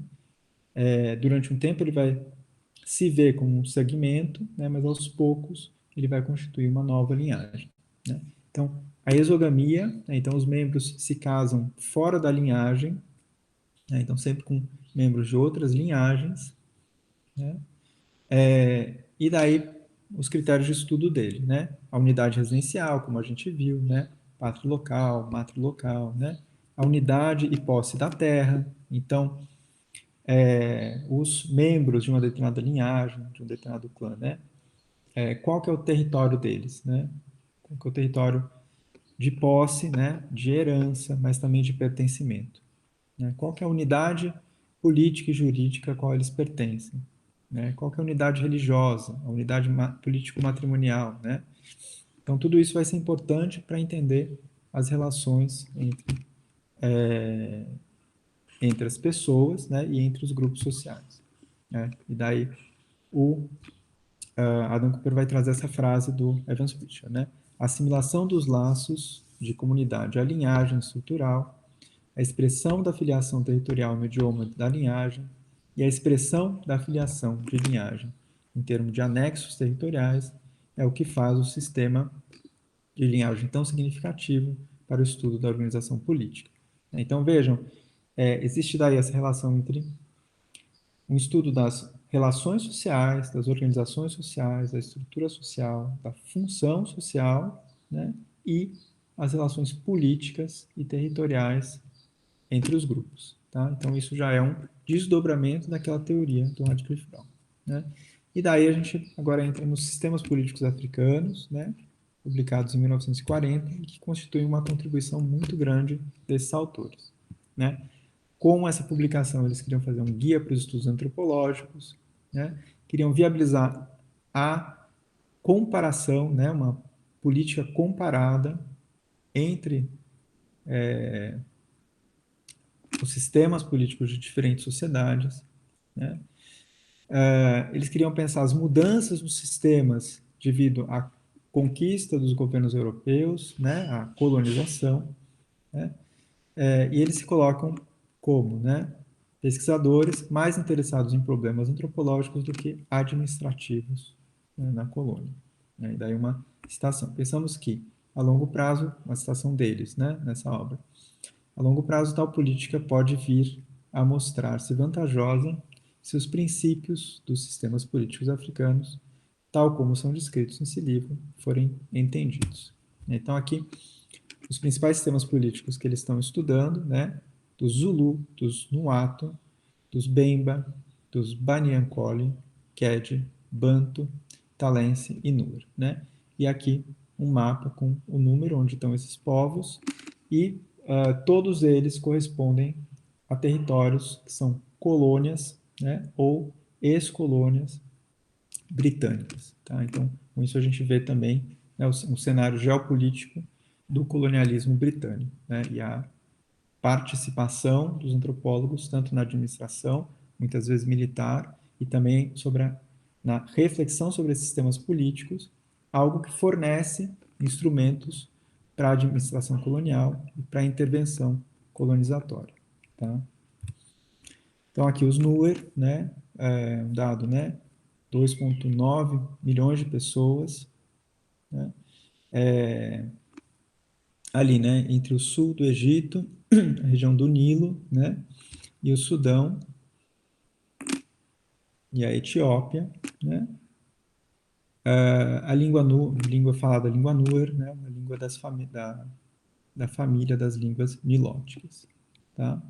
Durante um tempo ele vai se ver como um segmento, né? Mas aos poucos ele vai constituir uma nova linhagem, né? Então, a exogamia, né? Então os membros se casam fora da linhagem, né? Então sempre com membros de outras linhagens, né? E daí os critérios de estudo dele, né? A unidade residencial, como a gente viu, né? Pátrio local, matrilocal, né? A unidade e posse da terra. Então, os membros de uma determinada linhagem, de um determinado clã, né? Qual que é o território deles, né? Qual que é o território de posse, né? De herança, mas também de pertencimento, né? Qual que é a unidade política e jurídica a qual eles pertencem, né? Qual que é a unidade religiosa, a unidade político-matrimonial, né? Então, tudo isso vai ser importante para entender as relações entre as pessoas, né, e entre os grupos sociais, né? E daí o Adam Cooper vai trazer essa frase do Evans Pritchard, né? A assimilação dos laços de comunidade, a linhagem estrutural, a expressão da filiação territorial no idioma da linhagem e a expressão da filiação de linhagem em termos de anexos territoriais é o que faz o sistema de linhagem tão significativo para o estudo da organização política. Então, vejam, existe daí essa relação entre um estudo das relações sociais, das organizações sociais, da estrutura social, da função social, né, e as relações políticas e territoriais entre os grupos. Tá? Então, isso já é um desdobramento daquela teoria do Radcliffe Brown. Né? E daí a gente agora entra nos sistemas políticos africanos, né, publicados em 1940, e que constituem uma contribuição muito grande desses autores. Né? Com essa publicação, eles queriam fazer um guia para os estudos antropológicos, né? Queriam viabilizar a comparação, né? Uma política comparada entre os sistemas políticos de diferentes sociedades, né? Eles queriam pensar as mudanças nos sistemas devido à conquista dos governos europeus, né? A colonização, né? E eles se colocam como, né, pesquisadores mais interessados em problemas antropológicos do que administrativos, né, na colônia. Né? E daí uma citação. Pensamos que, a longo prazo, uma citação deles, né, nessa obra, a longo prazo tal política pode vir a mostrar-se vantajosa se os princípios dos sistemas políticos africanos, tal como são descritos nesse livro, forem entendidos. Então, aqui os principais sistemas políticos que eles estão estudando, né, dos Zulu, dos Nuato, dos Bemba, dos Banyankole, Ked, Banto, Talense e Nur, né? E aqui um mapa com o número onde estão esses povos e todos eles correspondem a territórios que são colônias, né, ou ex-colônias britânicas. Tá? Então, com isso a gente vê também, né, um cenário geopolítico do colonialismo britânico, né, e a participação dos antropólogos tanto na administração, muitas vezes militar, e também na reflexão sobre esses sistemas políticos, algo que fornece instrumentos para a administração colonial e para a intervenção colonizatória. Tá? Então, aqui os NUER, né, um dado, né, 2,9 milhões de pessoas, né, ali, né, entre o sul do Egito, a região do Nilo, né, e o Sudão, e a Etiópia, né? A língua falada, a língua Nuer, né? Uma língua da família das línguas nilóticas, tá?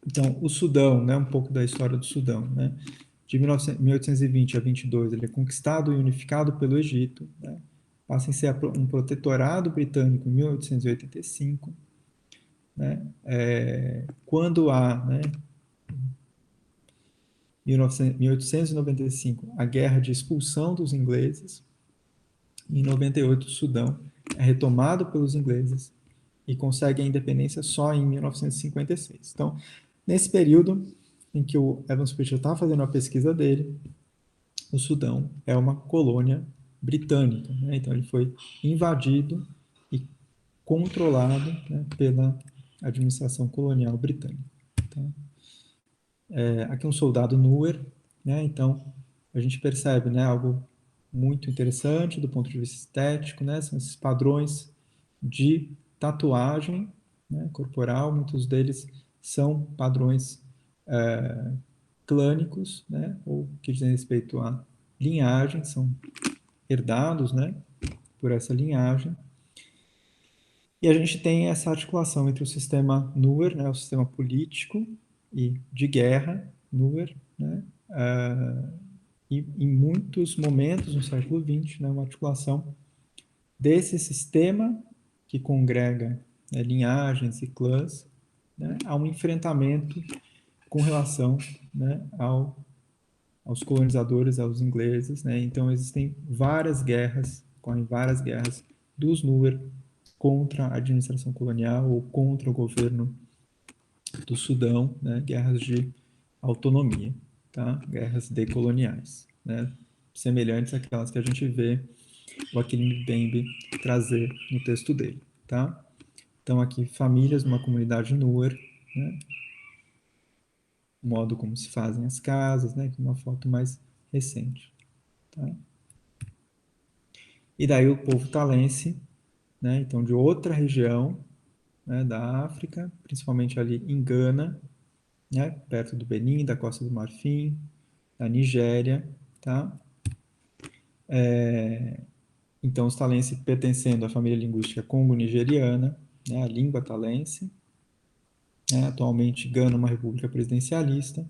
Então, o Sudão, né? Um pouco da história do Sudão, né? De 1820 a 22, ele é conquistado e unificado pelo Egito, né? Passa a ser um protetorado britânico em 1885, né? Quando há, né, 1895, a guerra de expulsão dos ingleses. Em 98, o Sudão é retomado pelos ingleses e consegue a independência só em 1956. Então, nesse período em que o Evans Pritchard está fazendo a pesquisa dele, o Sudão é uma colônia britânica, né? Então ele foi invadido e controlado, né, pela administração colonial britânica. Então, aqui um soldado Nuer, né? Então a gente percebe, né, algo muito interessante do ponto de vista estético, né? São esses padrões de tatuagem, né, corporal, muitos deles são padrões clânicos, né, ou que dizem respeito à linhagem, são herdados, né, por essa linhagem. E a gente tem essa articulação entre o sistema Nuer, né, o sistema político e de guerra, Nuer, né, e em muitos momentos no século XX, né, uma articulação desse sistema que congrega, né, linhagens e clãs, né, a um enfrentamento com relação, né, aos colonizadores, aos ingleses. Né? Então existem várias guerras, correm várias guerras dos Nuer contra a administração colonial ou contra o governo do Sudão, né? Guerras de autonomia, tá? Guerras decoloniais, né? Semelhantes àquelas que a gente vê o Aquiline Mbembe trazer no texto dele, tá? Então aqui famílias numa comunidade Nuer, né? O modo como se fazem as casas, né? Aqui uma foto mais recente, tá? E daí o povo talense, né? Então de outra região, né, da África, principalmente ali em Gana, né? Perto do Benin, da Costa do Marfim, da Nigéria, tá? Então, os talense pertencendo à família linguística congo-nigeriana, né, a língua talense, né, atualmente Gana é uma república presidencialista.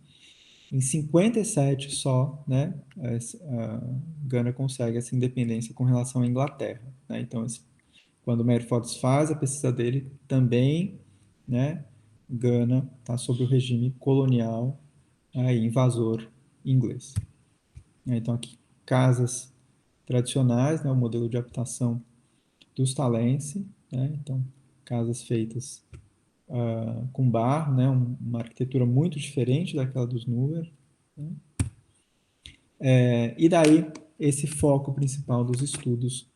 Em 57 só, né, a Gana consegue essa independência com relação à Inglaterra. Né? Então, quando o Mary Fox faz a pesquisa dele, também, né, Gana está sob o regime colonial, invasor inglês. Então, aqui, casas tradicionais, né, o modelo de habitação dos talense, né, então, casas feitas com barro, né, uma arquitetura muito diferente daquela dos Nuer. Né? E daí, esse foco principal dos estudos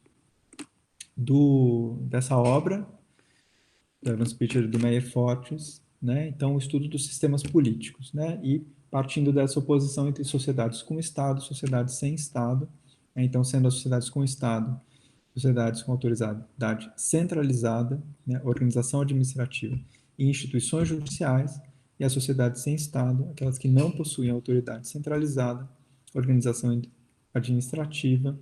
dessa obra, do Evans Pritchard e do Meyer Fortress, né? Então, o estudo dos sistemas políticos, né? E partindo dessa oposição entre sociedades com Estado e sociedades sem Estado, né? Então, sendo as sociedades com Estado, sociedades com autoridade centralizada, né? Organização administrativa e instituições judiciais, e as sociedades sem Estado, aquelas que não possuem autoridade centralizada, organização administrativa,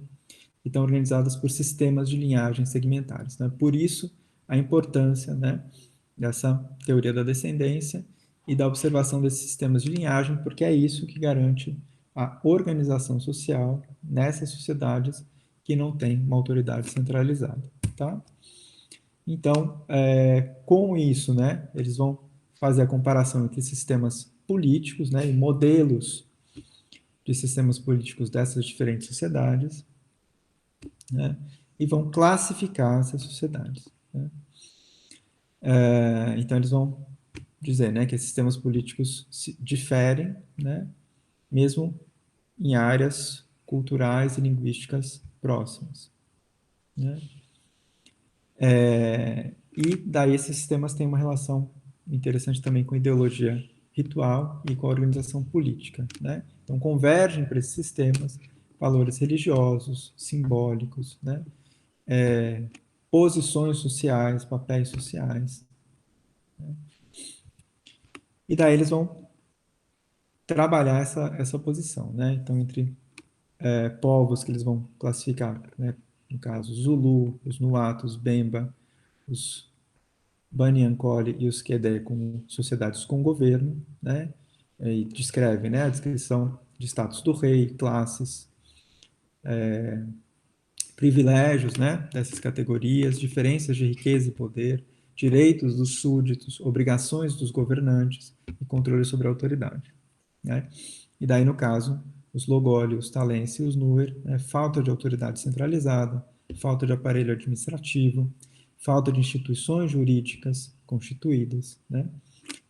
e estão organizadas por sistemas de linhagem segmentares. Né? Por isso, a importância, né, dessa teoria da descendência e da observação desses sistemas de linhagem, porque é isso que garante a organização social nessas sociedades que não têm uma autoridade centralizada. Tá? Então, com isso, né, eles vão fazer a comparação entre sistemas políticos, né, e modelos de sistemas políticos dessas diferentes sociedades, né, e vão classificar essas sociedades. Né. Então, eles vão dizer, né, que sistemas políticos diferem, né, mesmo em áreas culturais e linguísticas próximas. Né. E daí esses sistemas têm uma relação interessante também com a ideologia ritual e com a organização política. Né. Então, convergem para esses sistemas valores religiosos, simbólicos, né, posições sociais, papéis sociais. Né. E daí eles vão trabalhar essa posição, né? Então, entre povos que eles vão classificar, né? No caso, Zulu, os Nuatos, os Bemba, os Banyankole e os Quedé como sociedades com governo, né? E descreve, né, a descrição de status do rei, classes, privilégios, né, dessas categorias, diferenças de riqueza e poder, direitos dos súditos, obrigações dos governantes e controle sobre a autoridade, né? E daí, no caso, os Logoli, os Talense e os Nuer, né, falta de autoridade centralizada, falta de aparelho administrativo, falta de instituições jurídicas constituídas, né?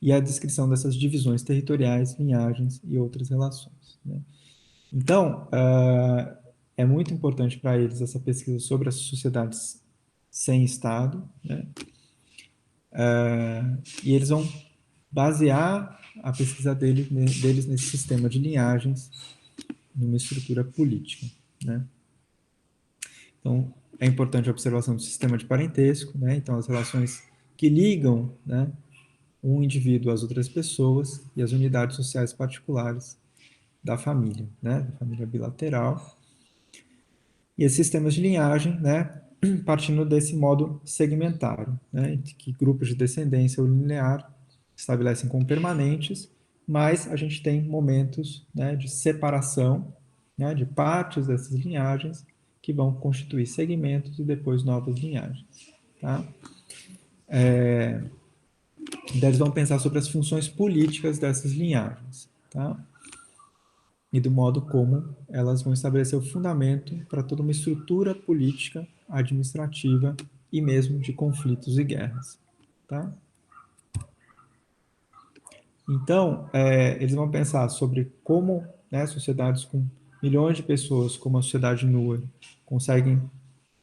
E a descrição dessas divisões territoriais, linhagens e outras relações, né? Então, é muito importante para eles essa pesquisa sobre as sociedades sem Estado, né? E eles vão basear a pesquisa deles nesse sistema de linhagens, numa estrutura política, né? Então, é importante a observação do sistema de parentesco, né? Então, as relações que ligam, né, um indivíduo às outras pessoas e as unidades sociais particulares da família, né? Da família bilateral. E esses sistemas de linhagem, né, partindo desse modo segmentário, né, que grupos de descendência linear estabelecem como permanentes, mas a gente tem momentos, né, de separação, né, de partes dessas linhagens que vão constituir segmentos e depois novas linhagens. Tá? Daí eles vão pensar sobre as funções políticas dessas linhagens. Tá? E do modo como elas vão estabelecer o fundamento para toda uma estrutura política, administrativa e mesmo de conflitos e guerras. Tá? Então, eles vão pensar sobre como, né, sociedades com milhões de pessoas, como a sociedade nua, conseguem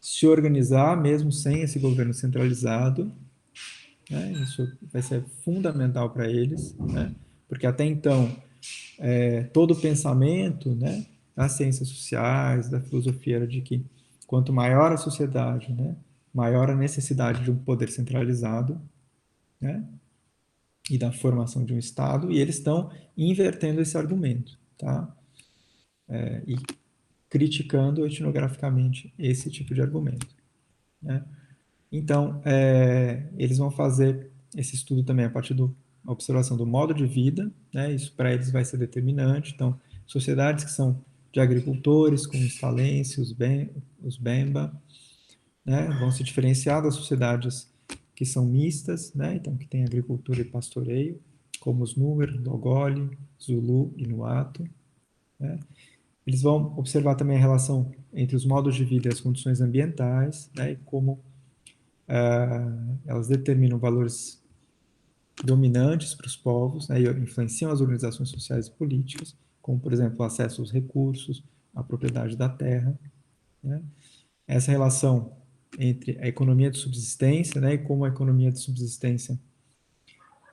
se organizar mesmo sem esse governo centralizado. Né? Isso vai ser fundamental para eles, né? Porque até então todo o pensamento, né, das ciências sociais, da filosofia era de que quanto maior a sociedade, né, maior a necessidade de um poder centralizado, né, e da formação de um Estado, e eles estão invertendo esse argumento, tá? E criticando etnograficamente esse tipo de argumento, né? Então, eles vão fazer esse estudo também a partir da observação do modo de vida, né? Isso para eles vai ser determinante. Então, sociedades que são de agricultores, como os Talense, os Bemba, né? Vão se diferenciar das sociedades que são mistas, né? Então, que tem agricultura e pastoreio, como os Nuer, Logoli, Zulu e Nuato, né? Eles vão observar também a relação entre os modos de vida e as condições ambientais, né? E como elas determinam valores dominantes para os povos, né, e influenciam as organizações sociais e políticas, como, por exemplo, o acesso aos recursos, a propriedade da terra. Né? Essa relação entre a economia de subsistência, né, e como a economia de subsistência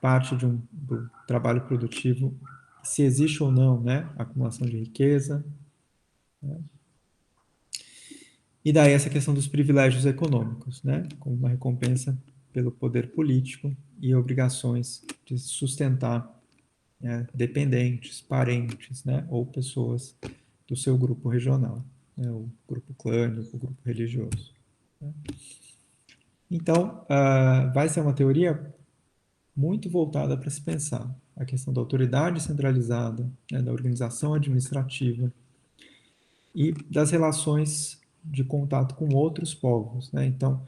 parte do trabalho produtivo, se existe ou não, né, a acumulação de riqueza. Né? E daí essa questão dos privilégios econômicos, né, como uma recompensa pelo poder político e obrigações de sustentar, né, dependentes, parentes, né, ou pessoas do seu grupo regional, né, o grupo clânico, o grupo religioso. Né. Então, vai ser uma teoria muito voltada para se pensar a questão da autoridade centralizada, né, da organização administrativa e das relações de contato com outros povos. Né. Então,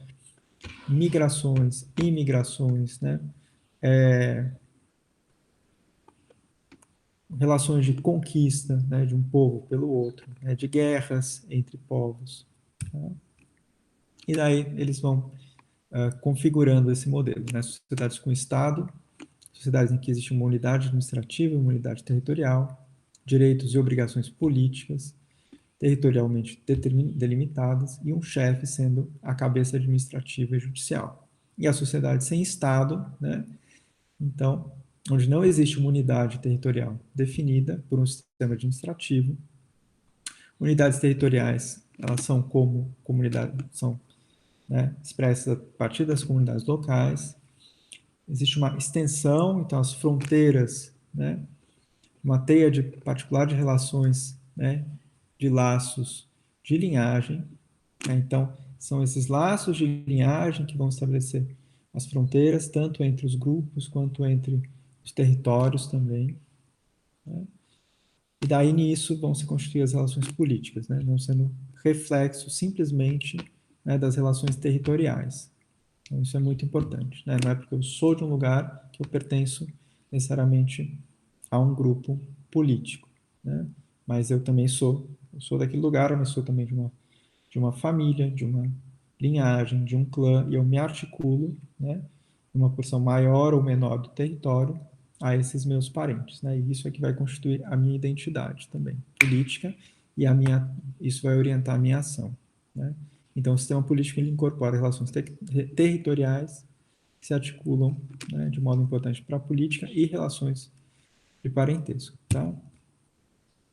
migrações, imigrações, né, relações de conquista, né, de um povo pelo outro, né, de guerras entre povos. Tá? E daí eles vão configurando esse modelo, né, sociedades com Estado, sociedades em que existe uma unidade administrativa, uma unidade territorial, direitos e obrigações políticas, territorialmente delimitadas, e um chefe sendo a cabeça administrativa e judicial. E a sociedade sem Estado, né, então, onde não existe uma unidade territorial definida por um sistema administrativo. Unidades territoriais, elas são como comunidades, são, né, expressas a partir das comunidades locais. Existe uma extensão, então as fronteiras, né, uma teia particular de relações, né, de laços de linhagem, né? Então, são esses laços de linhagem que vão estabelecer as fronteiras, tanto entre os grupos quanto entre os territórios também, né? E daí nisso vão se constituir as relações políticas, né? Não sendo reflexo simplesmente, né, das relações territoriais. Então, isso é muito importante, né? Não é porque eu sou de um lugar que eu pertenço necessariamente a um grupo político, né? Mas eu sou daquele lugar, mas sou também de uma família, de uma linhagem, de um clã, e eu me articulo, né, numa porção maior ou menor do território a esses meus parentes, né? E isso é que vai constituir a minha identidade também política e isso vai orientar a minha ação, né? Então, o sistema político ele incorpora relações territoriais que se articulam, né, de modo importante para a política e relações de parentesco, tá?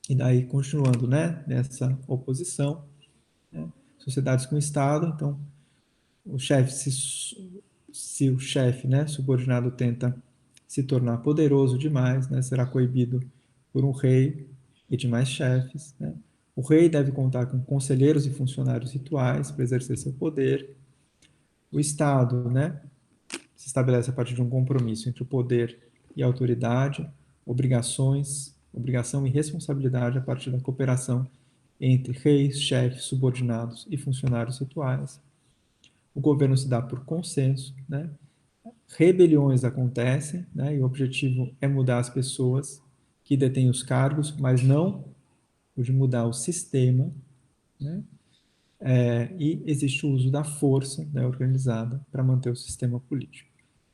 E daí, continuando, né, nessa oposição, né, sociedades com Estado, então, o chefe, se o chefe, né, subordinado tenta se tornar poderoso demais, né, será coibido por um rei e demais chefes, né? O rei deve contar com conselheiros e funcionários rituais para exercer seu poder. O Estado, né, se estabelece a partir de um compromisso entre o poder e a autoridade, obrigação e responsabilidade a partir da cooperação entre reis, chefes, subordinados e funcionários rituais. O governo se dá por consenso, né? Rebeliões acontecem, né? E o objetivo é mudar as pessoas que detêm os cargos, mas não o de mudar o sistema, né? E existe o uso da força, né, organizada para manter o sistema político.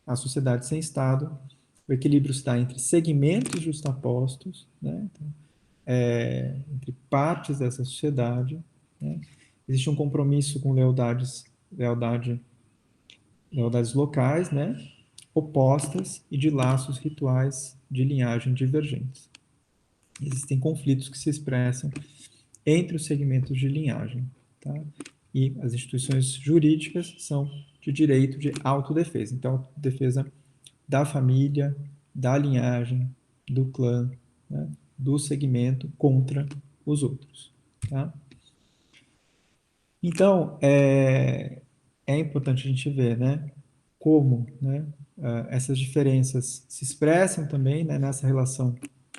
A sociedade sem Estado, o equilíbrio está entre segmentos justapostos, né? Então, entre partes dessa sociedade, né? Existe um compromisso com lealdades locais, né, opostas e de laços rituais de linhagem divergentes. Existem conflitos que se expressam entre os segmentos de linhagem, tá? E as instituições jurídicas são de direito de autodefesa. Então, defesa da família, da linhagem, do clã, né, do segmento contra os outros, tá? Então, é importante a gente ver, né, como, né, essas diferenças se expressam também, né, nessa relação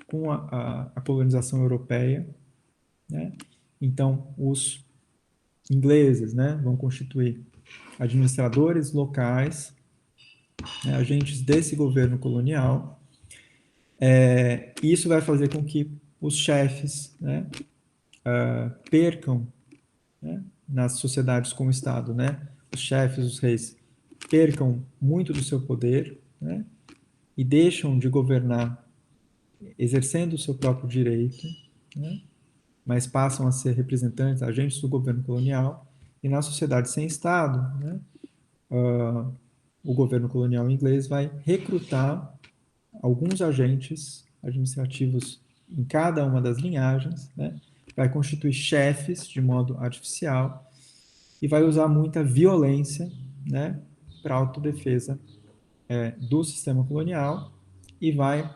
com a colonização europeia, né? Então, os ingleses, né, vão constituir administradores locais, né, agentes desse governo colonial. E isso vai fazer com que os chefes, né, percam, né, nas sociedades com o Estado, né, os chefes, os reis, percam muito do seu poder, né, e deixam de governar exercendo o seu próprio direito, né, mas passam a ser representantes, agentes do governo colonial, e na sociedade sem Estado, né, o governo colonial inglês vai recrutar alguns agentes administrativos em cada uma das linhagens, né, vai constituir chefes de modo artificial e vai usar muita violência, né, para autodefesa do sistema colonial e vai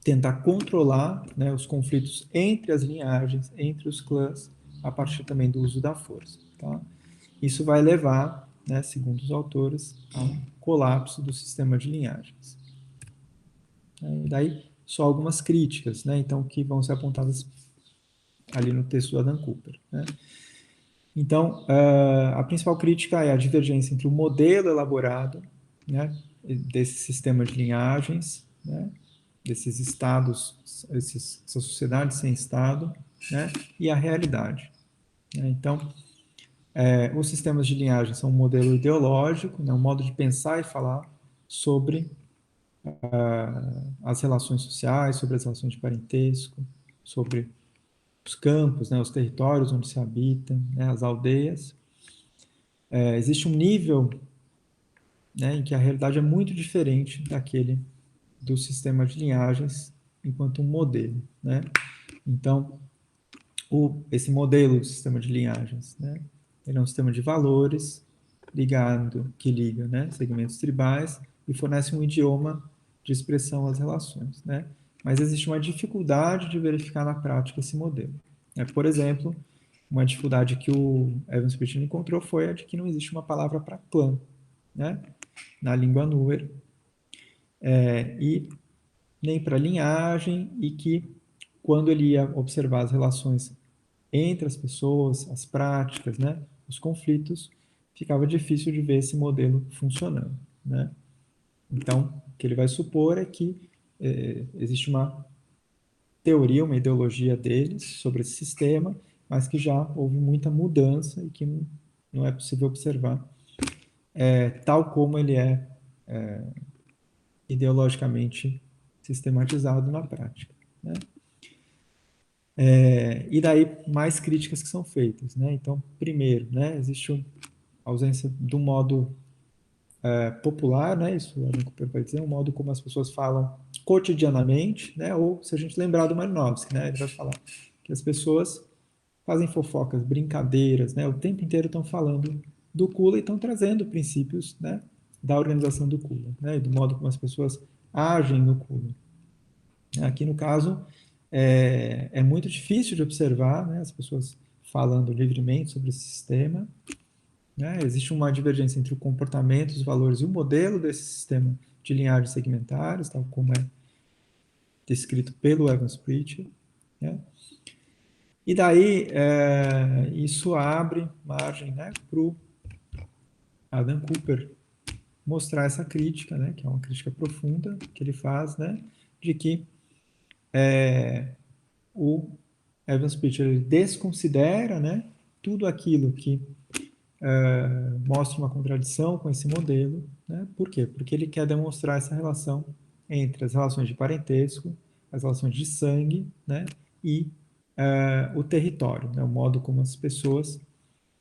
tentar controlar, né, os conflitos entre as linhagens, entre os clãs, a partir também do uso da força. Tá? Isso vai levar, né, segundo os autores, a um colapso do sistema de linhagens. E daí, só algumas críticas, né, então, que vão ser apontadas ali no texto do Adam Cooper. Né? Então, a principal crítica é a divergência entre o modelo elaborado, né, desse sistema de linhagens, né, desses estados, essas sociedades sem estado, né, e a realidade. Né? Então, os sistemas de linhagem são um modelo ideológico, né, um modo de pensar e falar sobre as relações sociais, sobre as relações de parentesco, sobre os campos, né, os territórios onde se habita, né, as aldeias. Existe um nível, né, em que a realidade é muito diferente daquele do sistema de linhagens enquanto um modelo, né? Então, esse modelo do sistema de linhagens, né, ele é um sistema de valores que liga, né, segmentos tribais e fornece um idioma de expressão às relações, né? mas existe uma dificuldade de verificar na prática esse modelo. Por exemplo, uma dificuldade que o Evans Pittin encontrou foi a de que não existe uma palavra para clã, né, na língua Nuer, e nem para linhagem, e que quando ele ia observar as relações entre as pessoas, as práticas, né, os conflitos, ficava difícil de ver esse modelo funcionando, né? Então, o que ele vai supor é que existe uma teoria, uma ideologia deles sobre esse sistema, mas que já houve muita mudança e que não é possível observar tal como ele é ideologicamente sistematizado na prática, né? E daí mais críticas que são feitas, né? Então, primeiro, né, existe a ausência do modo popular, né? Isso o Adam Cooper vai dizer, um modo como as pessoas falam cotidianamente, né? Ou se a gente lembrar do Malinowski, né? Ele vai falar que as pessoas fazem fofocas, brincadeiras, né? O tempo inteiro estão falando do Kula e estão trazendo princípios, né? Da organização do Kula, né? E do modo como as pessoas agem no Kula. Aqui no caso é muito difícil de observar, né? As pessoas falando livremente sobre esse sistema, né? Existe uma divergência entre o comportamento, os valores e o modelo desse sistema de linhagens segmentares, tal como é descrito pelo Evans Pritchard, né? E daí isso abre margem, né, para o Adam Cooper mostrar essa crítica, né, que é uma crítica profunda que ele faz, né, de que o Evans Pritchard desconsidera, né, tudo aquilo que mostra uma contradição com esse modelo, né? Por quê? Porque ele quer demonstrar essa relação entre as relações de parentesco, as relações de sangue, né? E o território, né? O modo como as pessoas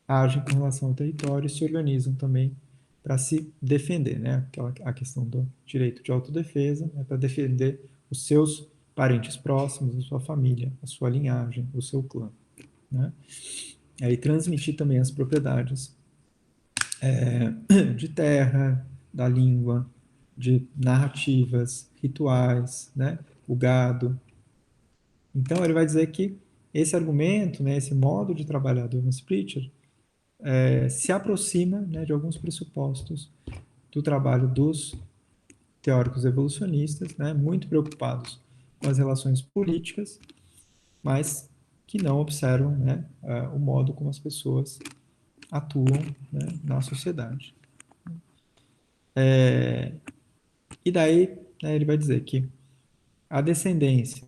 agem com relação ao território e se organizam também para se defender, né? A questão do direito de autodefesa, né? Para defender os seus parentes próximos, a sua família, a sua linhagem, o seu clã, né? E transmitir também as propriedades de terra, da língua, de narrativas, rituais, né? O gado. Então, ele vai dizer que esse argumento, né, esse modo de trabalhar do Evans Pritchard, se aproxima, né, de alguns pressupostos do trabalho dos teóricos evolucionistas, né, muito preocupados com as relações políticas, mas que não observam, né, o modo como as pessoas atuam, né, na sociedade. E daí, né, ele vai dizer que a descendência,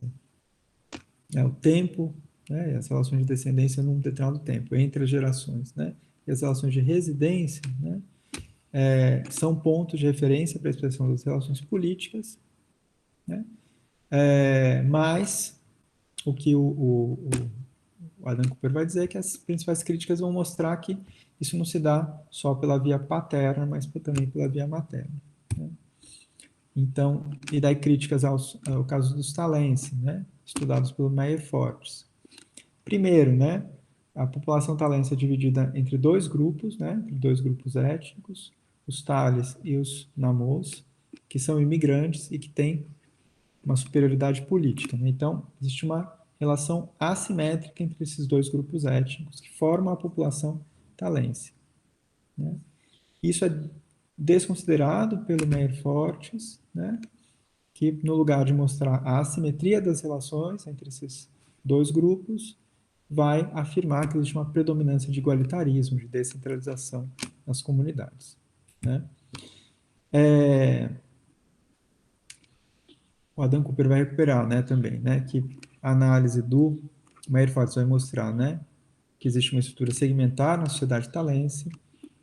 né, o tempo, né, as relações de descendência num determinado tempo, entre as gerações, né, e as relações de residência, né, são pontos de referência para a expressão das relações políticas, né, mas o que o Adam Cooper vai dizer é que as principais críticas vão mostrar que isso não se dá só pela via paterna, mas também pela via materna. Né? Então, e daí críticas ao caso dos talenses, né, estudados pelo Meyer Fortes. Primeiro, né, a população talense é dividida entre dois grupos, né, entre dois grupos étnicos, os Thales e os Namôs, que são imigrantes e que têm uma superioridade política. Né? Então, existe uma relação assimétrica entre esses dois grupos étnicos que formam a população talense. Né? Isso é desconsiderado pelo Meyer Fortes, né? Que no lugar de mostrar a assimetria das relações entre esses dois grupos, vai afirmar que existe uma predominância de igualitarismo, de descentralização nas comunidades. Né? O Adam Cooper vai recuperar, né, também, né, que a análise do Meyer Fortes vai mostrar, né, que existe uma estrutura segmentar na sociedade talense,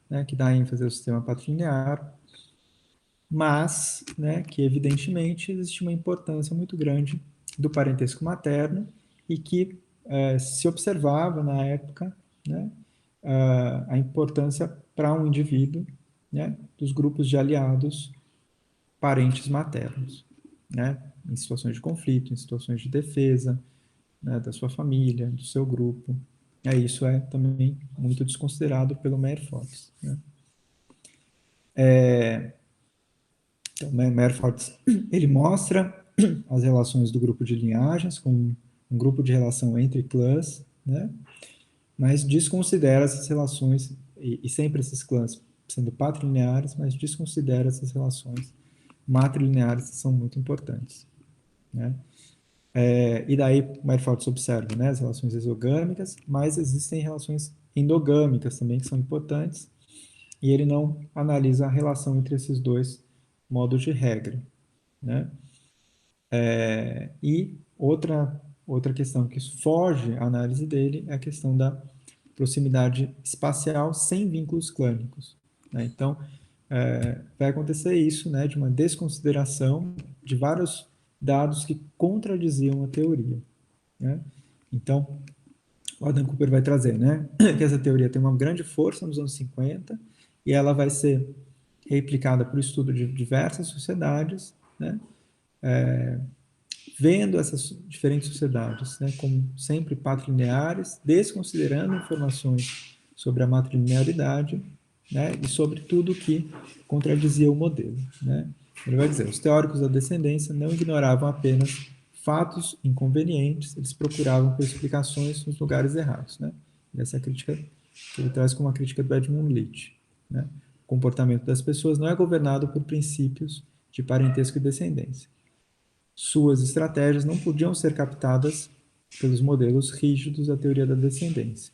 né, que dá ênfase ao sistema patrilinear, mas, né, que evidentemente existe uma importância muito grande do parentesco materno e que se observava na época, né, a importância para um indivíduo, né, dos grupos de aliados parentes maternos, né, em situações de conflito, em situações de defesa, né, da sua família, do seu grupo. Isso é também muito desconsiderado pelo Meyer Fortes. Né? Então, Meyer Fortes, ele mostra as relações do grupo de linhagens com um grupo de relação entre clãs, né? Mas desconsidera essas relações, e sempre esses clãs sendo patrilineares, mas desconsidera essas relações matrilineares que são muito importantes, né? E daí, Merfortz observa, né, as relações exogâmicas, mas existem relações endogâmicas também que são importantes, e ele não analisa a relação entre esses dois modos de regra, né? E outra questão que foge à análise dele é a questão da proximidade espacial sem vínculos clânicos, né? Então, vai acontecer isso, né, de uma desconsideração de vários dados que contradiziam a teoria, né? Então, o Adam Cooper vai trazer, né, que essa teoria tem uma grande força nos anos 50 e ela vai ser replicada por estudo de diversas sociedades, né, vendo essas diferentes sociedades, né, como sempre patrilineares, desconsiderando informações sobre a matrilinearidade, né, e sobre tudo que contradizia o modelo, né. Ele vai dizer, os teóricos da descendência não ignoravam apenas fatos inconvenientes, eles procuravam por explicações nos lugares errados, né. Essa é a crítica que ele traz como uma crítica do Edmund Leach, né. O comportamento das pessoas não é governado por princípios de parentesco e descendência. Suas estratégias não podiam ser captadas pelos modelos rígidos da teoria da descendência.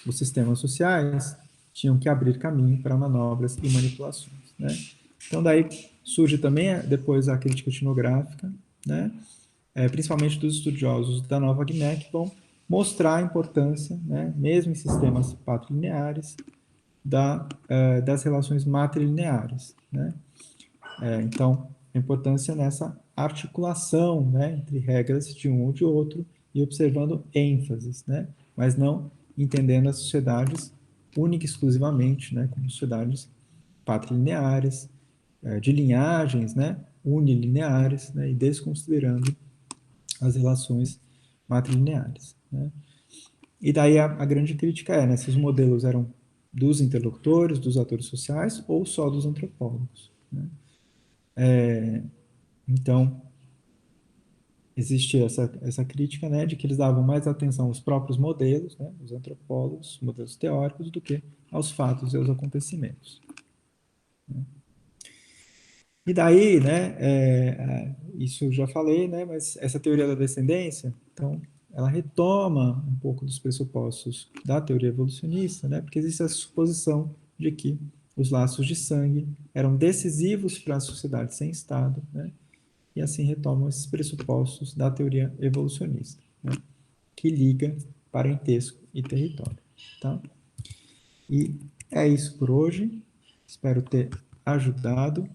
Os sistemas sociais tinham que abrir caminho para manobras e manipulações, né? Então daí surge também depois a crítica etnográfica, né? Principalmente dos estudiosos da Nova Guiné, que vão mostrar a importância, né, mesmo em sistemas patrilineares, das relações matrilineares, né? Então, a importância nessa articulação, né, entre regras de um ou de outro e observando ênfases, né, mas não entendendo as sociedades única e exclusivamente, né, como sociedades patrilineares, de linhagens, né, unilineares, né, e desconsiderando as relações matrilineares, né. E daí a grande crítica é, né, se os modelos eram dos interlocutores, dos atores sociais ou só dos antropólogos, né. Então, existe essa crítica, né, de que eles davam mais atenção aos próprios modelos, né, os antropólogos, modelos teóricos, do que aos fatos e aos acontecimentos. E daí, né, isso eu já falei, né, mas essa teoria da descendência, então, ela retoma um pouco dos pressupostos da teoria evolucionista, né, porque existe a suposição de que os laços de sangue eram decisivos para a sociedade sem Estado, né, e assim retomam esses pressupostos da teoria evolucionista, né, que liga parentesco e território. Tá? E é isso por hoje. Espero ter ajudado.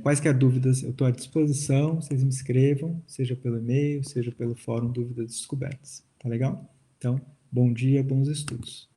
Quaisquer dúvidas, eu estou à disposição. Vocês me escrevam, seja pelo e-mail, seja pelo fórum Dúvidas Descobertas. Tá legal? Então, bom dia, bons estudos.